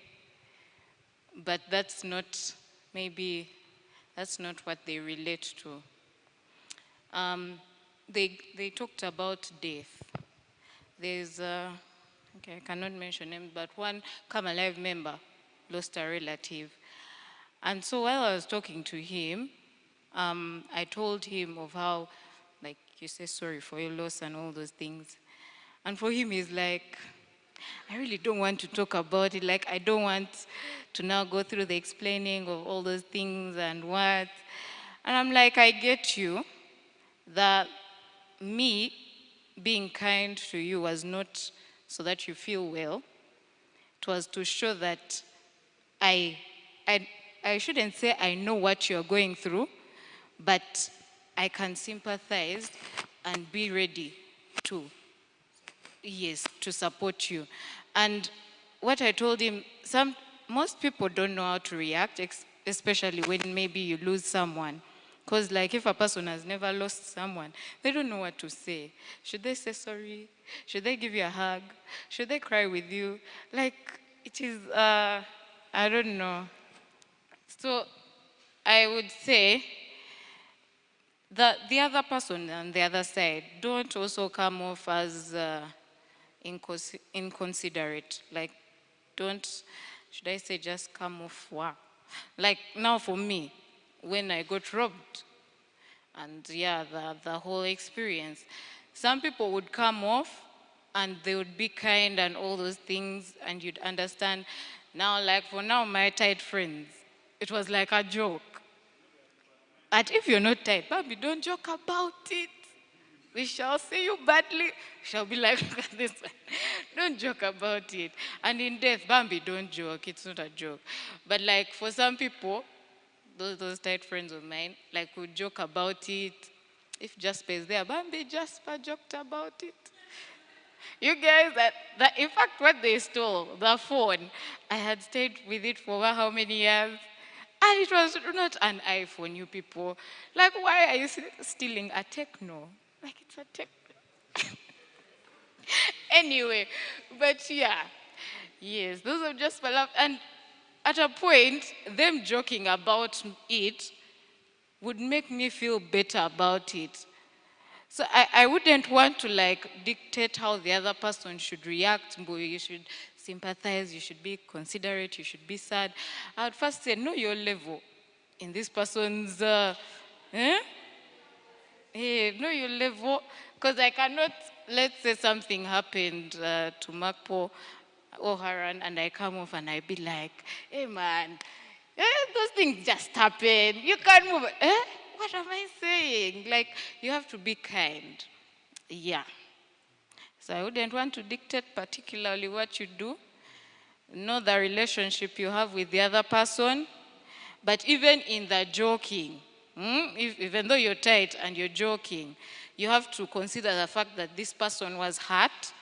but that's not what they relate to. They talked about death. There's okay, I cannot mention him, but one Come Alive member lost a relative. And so while I was talking to him, I told him of how, like, you say sorry for your loss and all those things. And for him, he's like, I really don't want to talk about it. Like, I don't want to now go through the explaining of all those things and what. And I'm like, I get you, that me being kind to you was not so that you feel well. It was to show that I shouldn't say I know what you're going through, but I can sympathize and be ready to, yes, to support you. And what I told him, most people don't know how to react, especially when maybe you lose someone. Because like if a person has never lost someone, they don't know what to say. Should they say sorry? Should they give you a hug? Should they cry with you? Like, it is, I don't know. So I would say that the other person on the other side, don't also come off as inconsiderate. Like, don't, should I say, just come off, wow. Like now for me, when I got robbed, and yeah, the whole experience, some people would come off and they would be kind and all those things, and you'd understand. Now, like for now, my tight friends, it was like a joke. But if you're not tight, baby, don't joke about it. We shall see you badly. We shall be like, look at this one. Don't joke about it. And in death, Bambi, don't joke. It's not a joke. But like for some people, those tight friends of mine, like would joke about it. If Jasper is there, Bambi, Jasper joked about it. You guys, in fact, what they stole, the phone, I had stayed with it for how many years? And it was not an iPhone, you people. Like, why are you stealing a Techno? Like, it's a Techno. Anyway, but yeah. Yes, those are just my love. And at a point, them joking about it would make me feel better about it. So I wouldn't want to like dictate how the other person should react. You should sympathize, you should be considerate, you should be sad. I would first say, know your level in this person's, know your level. Because I cannot, let's say something happened to Makpo or Haran, and I come off and I be like, hey man, those things just happen. You can't move. What am I saying? Like, you have to be kind. Yeah. So I wouldn't want to dictate particularly what you do. Know the relationship you have with the other person. But even in the joking, even though you're tight and you're joking, you have to consider the fact that this person was hurt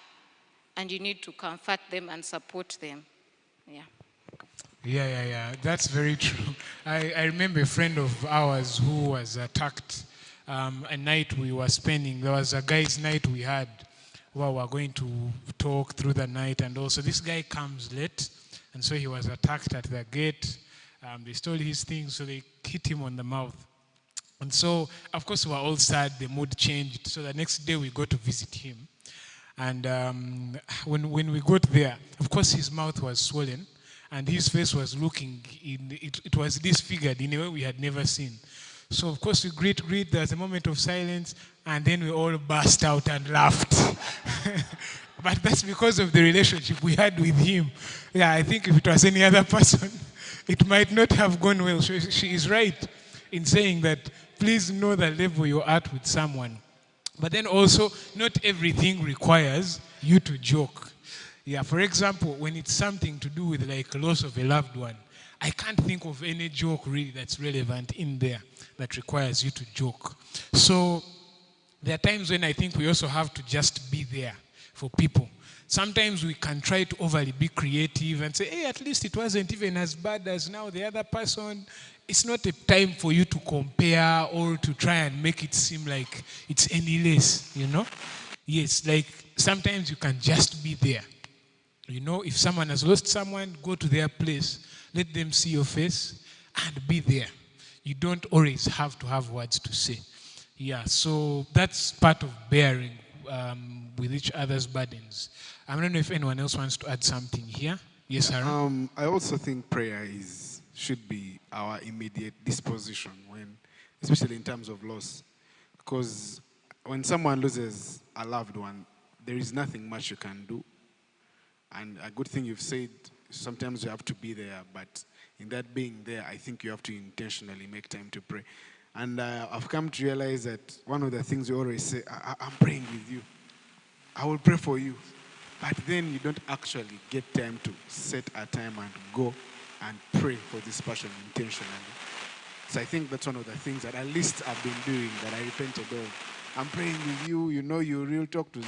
and you need to comfort them and support them. Yeah. Yeah. That's very true. I remember a friend of ours who was attacked a night we were spending. There was a guy's night we had where we were going to talk through the night, and also this guy comes late, And so he was attacked at the gate. They stole his things, so they hit him on the mouth. And so, of course, we were all sad. The mood changed. So the next day we go to visit him. And when we got there, of course, his mouth was swollen and his face was looking, it was disfigured in a way we had never seen. So, of course, we greet, there's a moment of silence, and then we all burst out and laughed. But that's because of the relationship we had with him. Yeah, I think if it was any other person, it might not have gone well. She is right in saying that please know the level you're at with someone. But then also, not everything requires you to joke. Yeah, for example, when it's something to do with like loss of a loved one, I can't think of any joke really that's relevant in there that requires you to joke. So there are times when I think we also have to just be there for people. Sometimes we can try to overly be creative and say, hey, at least it wasn't even as bad as now the other person. It's not a time for you to compare or to try and make it seem like it's any less, you know? Yes, like sometimes you can just be there. You know, if someone has lost someone, go to their place, let them see your face and be there. You don't always have to have words to say. Yeah, so that's part of bearing with each other's burdens. I don't know if anyone else wants to add something here. Yes, Aaron? I also think prayer should be our immediate disposition especially in terms of loss. Because when someone loses a loved one, there is nothing much you can do. And a good thing you've said, sometimes you have to be there, but in that being there, I think you have to intentionally make time to pray. And I've come to realize that one of the things we always say, I'm praying with you. I will pray for you. But then you don't actually get time to set a time and go and pray for this person intentionally. So I think that's one of the things that at least I've been doing that I repented of. I'm praying with you, you know, you real talk to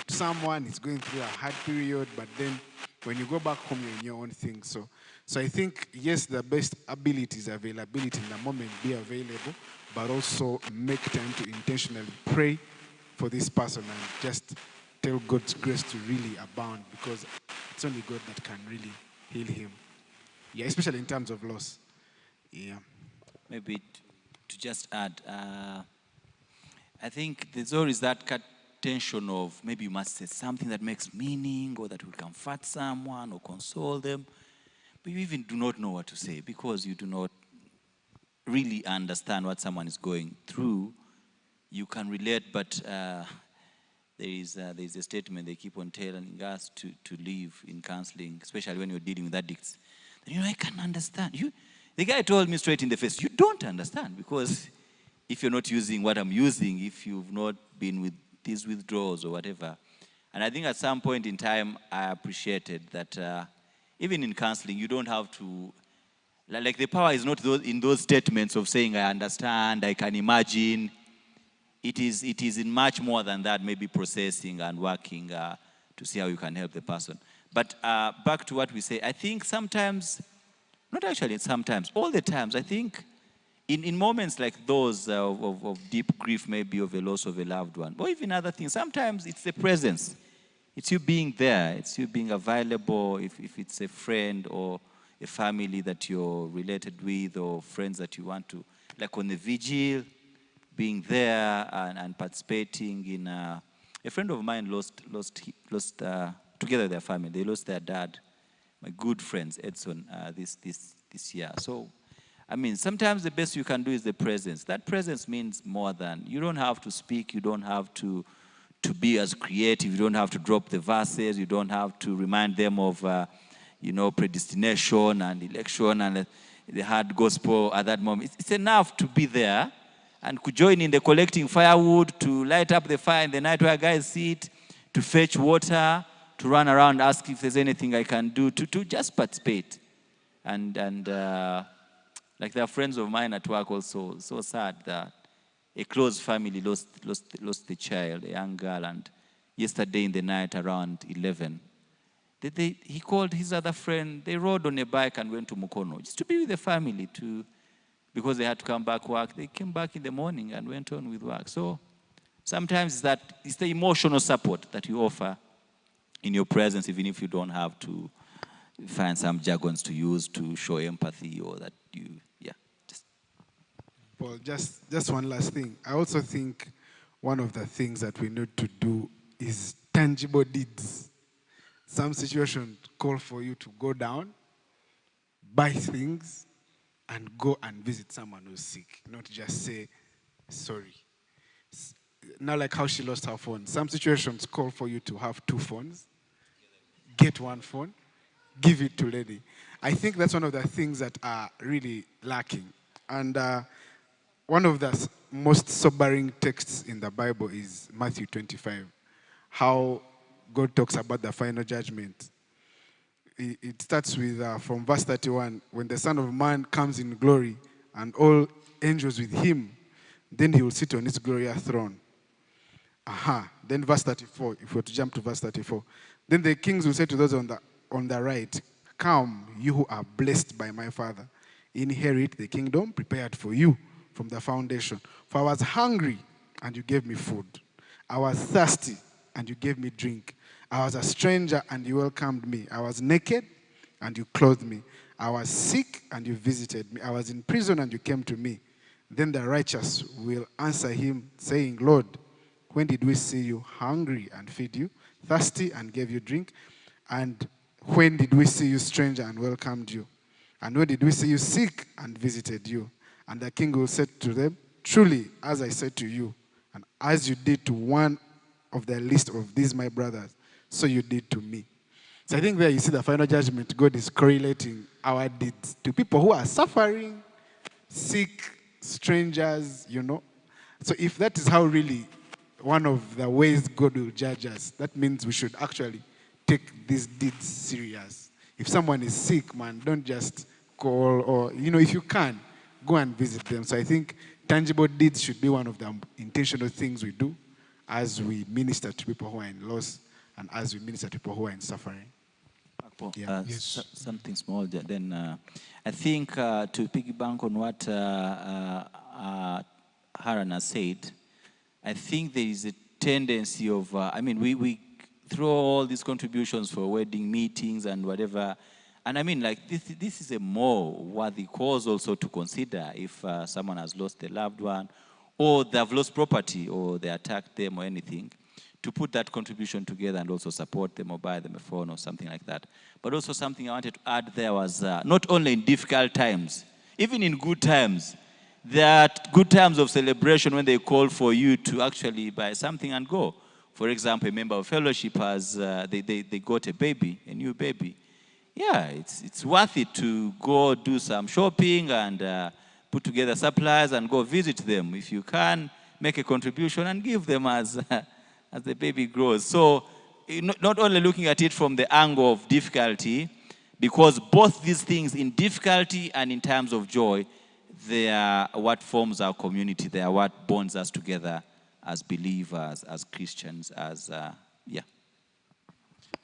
someone, is going through a hard period, but then when you go back home, you're in your own thing. So I think, yes, the best ability is availability in the moment, be available, but also make time to intentionally pray for this person and just tell God's grace to really abound, because it's only God that can really heal him. Yeah, especially in terms of loss. Yeah. Maybe to just add, I think there's always that tension of maybe you must say something that makes meaning or that will comfort someone or console them, but you even do not know what to say because you do not really understand what someone is going through. You can relate, but there is a statement they keep on telling us to live in counseling, especially when you're dealing with addicts. You know, I can understand. The guy told me straight in the face, you don't understand, because if you're not using what I'm using, if you've not been with these withdrawals or whatever. And I think at some point in time, I appreciated that even in counseling, you don't have to, like the power is not in those statements of saying, I understand, I can imagine. It is in much more than that, maybe processing and working to see how you can help the person. But back to what we say, I think sometimes, not actually sometimes, all the times, I think in moments like those of deep grief, maybe of a loss of a loved one, or even other things, sometimes it's the presence. It's you being there. It's you being available, if it's a friend or a family that you're related with or friends that you want to, like on the vigil, being there and participating in. A friend of mine lost together with their family. They lost their dad, my good friends, Edson, this year. So, I mean, sometimes the best you can do is the presence. That presence means more than, you don't have to speak, you don't have to be as creative, you don't have to drop the verses, you don't have to remind them of, predestination and election and the hard gospel at that moment. It's enough to be there and could join in the collecting firewood, to light up the fire in the night where guys sit, to fetch water, to run around, ask if there's anything I can do, to just participate. And like there are friends of mine at work also, so sad that a close family lost the child, a young girl, and yesterday in the night around 11, he called his other friend, they rode on a bike and went to Mukono, just to be with the family, because they had to come back work. They came back in the morning and went on with work. So sometimes it's the emotional support that you offer in your presence, even if you don't have to find some jargons to use to show empathy, or that you, yeah. Just. Well, just one last thing. I also think one of the things that we need to do is tangible deeds. Some situations call for you to go down, buy things, and go and visit someone who's sick, not just say sorry. Not like how she lost her phone. Some situations call for you to have two phones, get one phone, give it to lady. I think that's one of the things that are really lacking. And one of the most sobering texts in the Bible is Matthew 25, how God talks about the final judgment. It starts with, from verse 31, when the Son of Man comes in glory and all angels with him, then he will sit on his glorious throne. Then verse 34, if we were to jump to verse 34. Then the kings will say to those on the right, come, you who are blessed by my Father. Inherit the kingdom prepared for you from the foundation. For I was hungry, and you gave me food. I was thirsty, and you gave me drink. I was a stranger, and you welcomed me. I was naked, and you clothed me. I was sick, and you visited me. I was in prison, and you came to me. Then the righteous will answer him, saying, Lord, when did we see you hungry and feed you, thirsty and gave you drink? And when did we see you stranger and welcomed you? And when did we see you sick and visited you? And the king will say to them, truly, as I said to you, and as you did to one of the least of these my brothers, so you did to me. So I think there you see the final judgment. God is correlating our deeds to people who are suffering, sick, strangers, So if that is how really one of the ways God will judge us, that means we should actually take these deeds serious. If someone is sick, man, don't just call, or, if you can, go and visit them. So I think tangible deeds should be one of the intentional things we do as we minister to people who are in loss and as we minister to people who are in suffering. Yeah. Yes. Something small. Then I think to piggyback on what Haran has said, I think there is a tendency of, we throw all these contributions for wedding meetings and whatever. And this is a more worthy cause also to consider if someone has lost a loved one, or they have lost property, or they attacked them or anything, to put that contribution together and also support them or buy them a phone or something like that. But also something I wanted to add there was not only in difficult times, even in good times, there are good times of celebration when they call for you to actually buy something and go. For example, a member of fellowship has, they got a baby, a new baby. Yeah, it's worth it to go do some shopping and put together supplies and go visit them. If you can, make a contribution and give them as the baby grows. So not only looking at it from the angle of difficulty, because both these things, in difficulty and in times of joy, they are what forms our community. They are what bonds us together as believers, as Christians, yeah.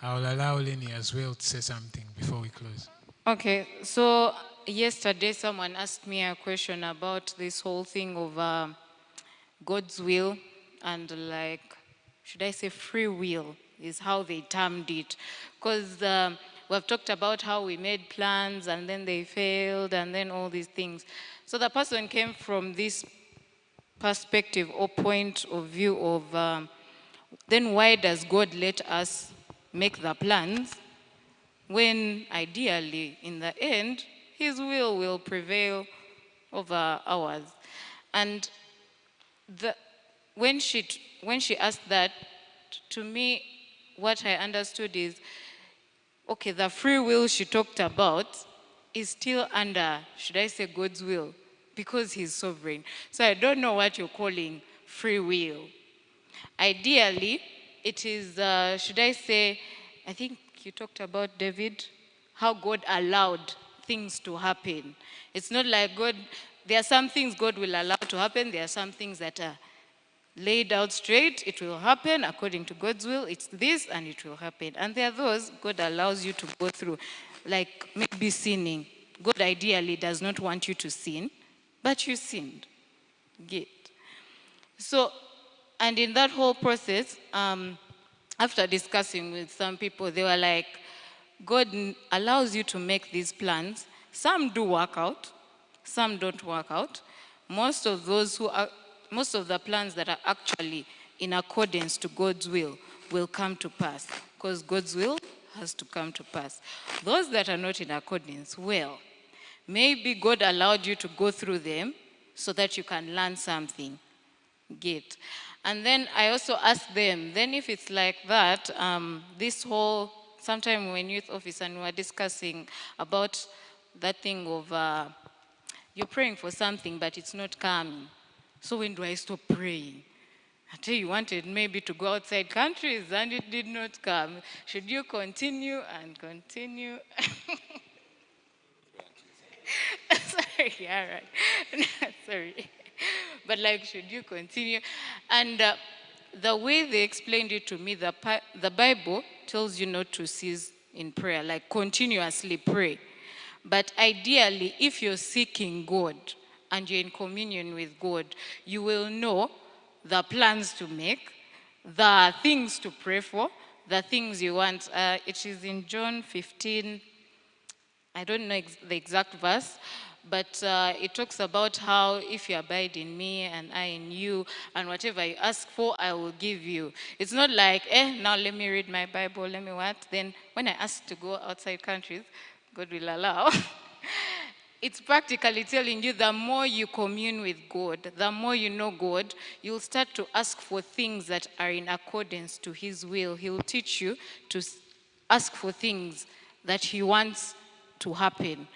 I'll allow Lenny as well to say something before we close. Okay, so yesterday someone asked me a question about this whole thing of God's will and, like, should I say free will is how they termed it. Because we've talked about how we made plans and then they failed and then all these things. So the person came from this perspective or point of view of then why does God let us make the plans when ideally in the end his will prevail over ours? And when she asked that, to me, what I understood is, okay, the free will she talked about is still under, should I say, God's will, because he's sovereign. So I don't know what you're calling free will. Ideally, it is, should I say, I think you talked about, David, how God allowed things to happen. It's not like God, there are some things God will allow to happen, there are some things that are laid out straight, it will happen according to God's will, it's this and it will happen. And there are those God allows you to go through, like maybe sinning. God ideally does not want you to sin, but you sinned. Get. So, and in that whole process, after discussing with some people, they were like, allows you to make these plans. Some do work out, some don't work out. Most of the plans that are actually in accordance to God's will come to pass, because God's will has to come to pass. Those that are not in accordance, well, maybe God allowed you to go through them so that you can learn something. Get. And then I also ask them, then if it's like that, sometime when youth office and we were discussing about that thing of you're praying for something but it's not coming. So when do I stop praying? I tell you wanted maybe to go outside countries and it did not come. Should you continue and continue? Sorry, yeah, right. Sorry. But like, should you continue? And the way they explained it to me, the Bible tells you not to cease in prayer, like continuously pray. But ideally, if you're seeking God and you're in communion with God, you will know the plans to make, the things to pray for, the things you want. It is in John 15, I don't know the exact verse, but it talks about how if you abide in me and I in you, and whatever you ask for, I will give you. It's not like, now let me read my Bible, let me what? Then when I ask to go outside countries, God will allow. It's practically telling you the more you commune with God, the more you know God, you'll start to ask for things that are in accordance to his will. He'll teach you to ask for things that he wants to happen.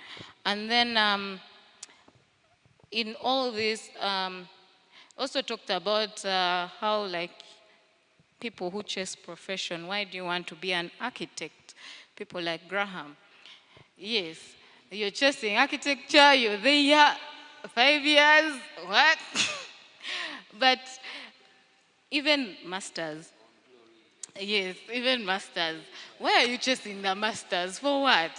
And then in all this, also talked about how like people who chase profession, why do you want to be an architect? People like Graham. Yes, you're chasing architecture, you're there, 5 years, what? But even masters, yes, even masters. Why are you chasing the masters? For what?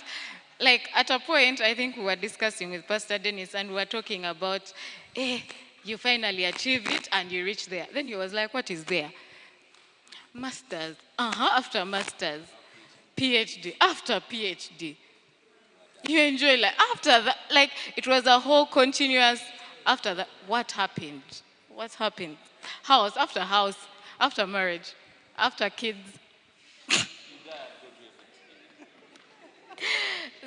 Like at a point, I think we were discussing with Pastor Dennis and we were talking about, you finally achieved it and you reached there. Then he was like, what is there? Masters, after masters, PhD, after PhD. You enjoy like after that, like it was a whole continuous, after that, what happened? What happened? House, after marriage, after kids.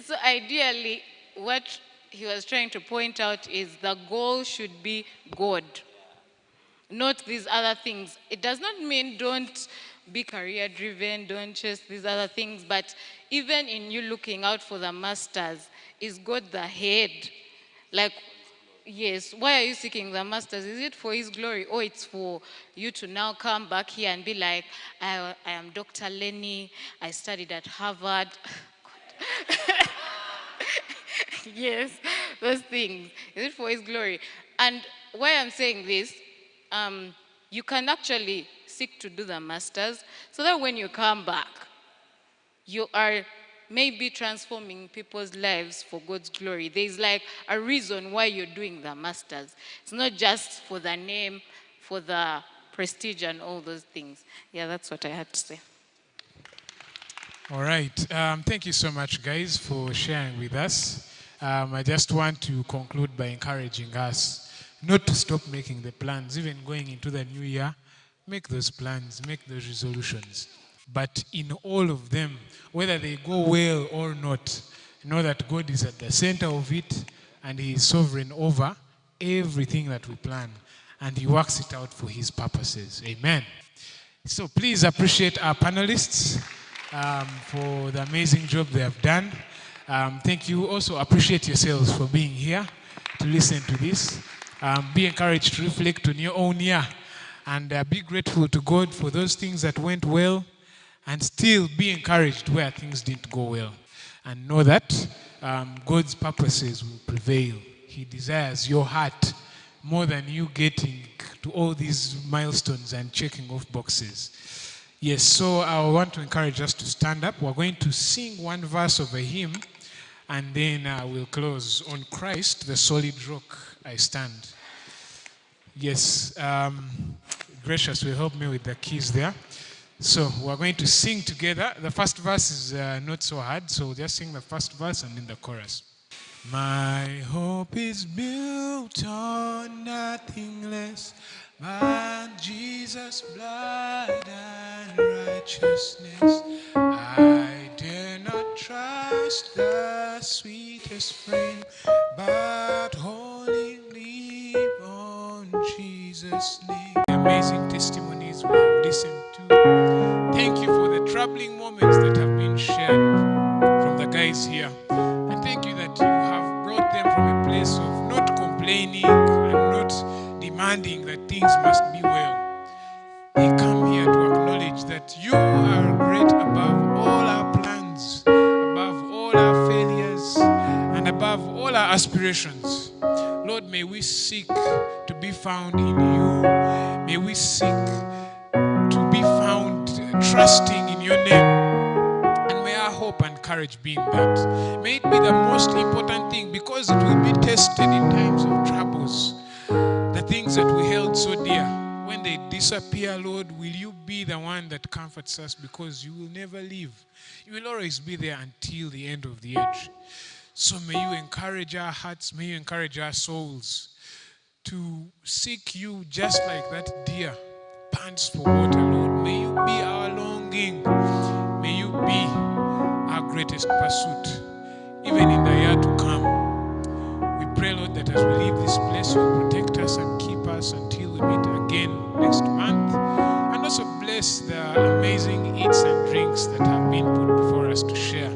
So ideally, what he was trying to point out is the goal should be God, not these other things. It does not mean don't be career driven, don't chase these other things, but even in you looking out for the masters, is God the head? Like, yes, why are you seeking the masters? Is it for his glory or it's for you to now come back here and be like, I am Dr. Lenny, I studied at Harvard. Yes, those things. Is it for his glory? And why I'm saying this, you can actually seek to do the masters so that when you come back, you are maybe transforming people's lives for God's glory. There's like a reason why you're doing the masters. It's not just for the name, for the prestige and all those things. Yeah, that's what I had to say. All right. Thank you so much, guys, for sharing with us. I just want to conclude by encouraging us not to stop making the plans, even going into the new year. Make those plans, make those resolutions. But in all of them, whether they go well or not, know that God is at the center of it and he is sovereign over everything that we plan. And he works it out for his purposes. Amen. So please appreciate our panelists for the amazing job they have done. Thank you. Also appreciate yourselves for being here to listen to this. Be encouraged to reflect on your own year and be grateful to God for those things that went well, and still be encouraged where things didn't go well. And know that God's purposes will prevail. He desires your heart more than you getting to all these milestones and checking off boxes. Yes, so I want to encourage us to stand up. We're going to sing one verse of a hymn, and then we'll close. On Christ, the solid rock, I stand. Yes, Gracious will help me with the keys there. So we're going to sing together. The first verse is not so hard, so just sing the first verse and then the chorus. My hope is built on nothing less but Jesus' blood and righteousness. I dare not trust the sweetest frame, but wholly leave on Jesus' name. Amazing testimonies we have listened to. Thank you for the troubling moments that have been shared from the guys here. And thank you that you have brought them from a place of not complaining and not demanding that things must be well. They come here to acknowledge that you are great above all our plans, above all our failures, and above all our aspirations. Lord, may we seek to be found in you. May we seek to be found trusting in your name. And may our hope and courage be in that. May it be the most important thing, because it will be tested in times of troubles. The things that we held so dear, when they disappear, Lord, will you be the one that comforts us, because you will never leave. You will always be there until the end of the age. So may you encourage our hearts, may you encourage our souls to seek you just like that deer pants for water, Lord. May you be our longing. May you be our greatest pursuit, even in the year to come. We pray, Lord, that as we leave this place, you will protect us and keep us until we meet again next month. And also bless the amazing eats and drinks that have been put before us to share.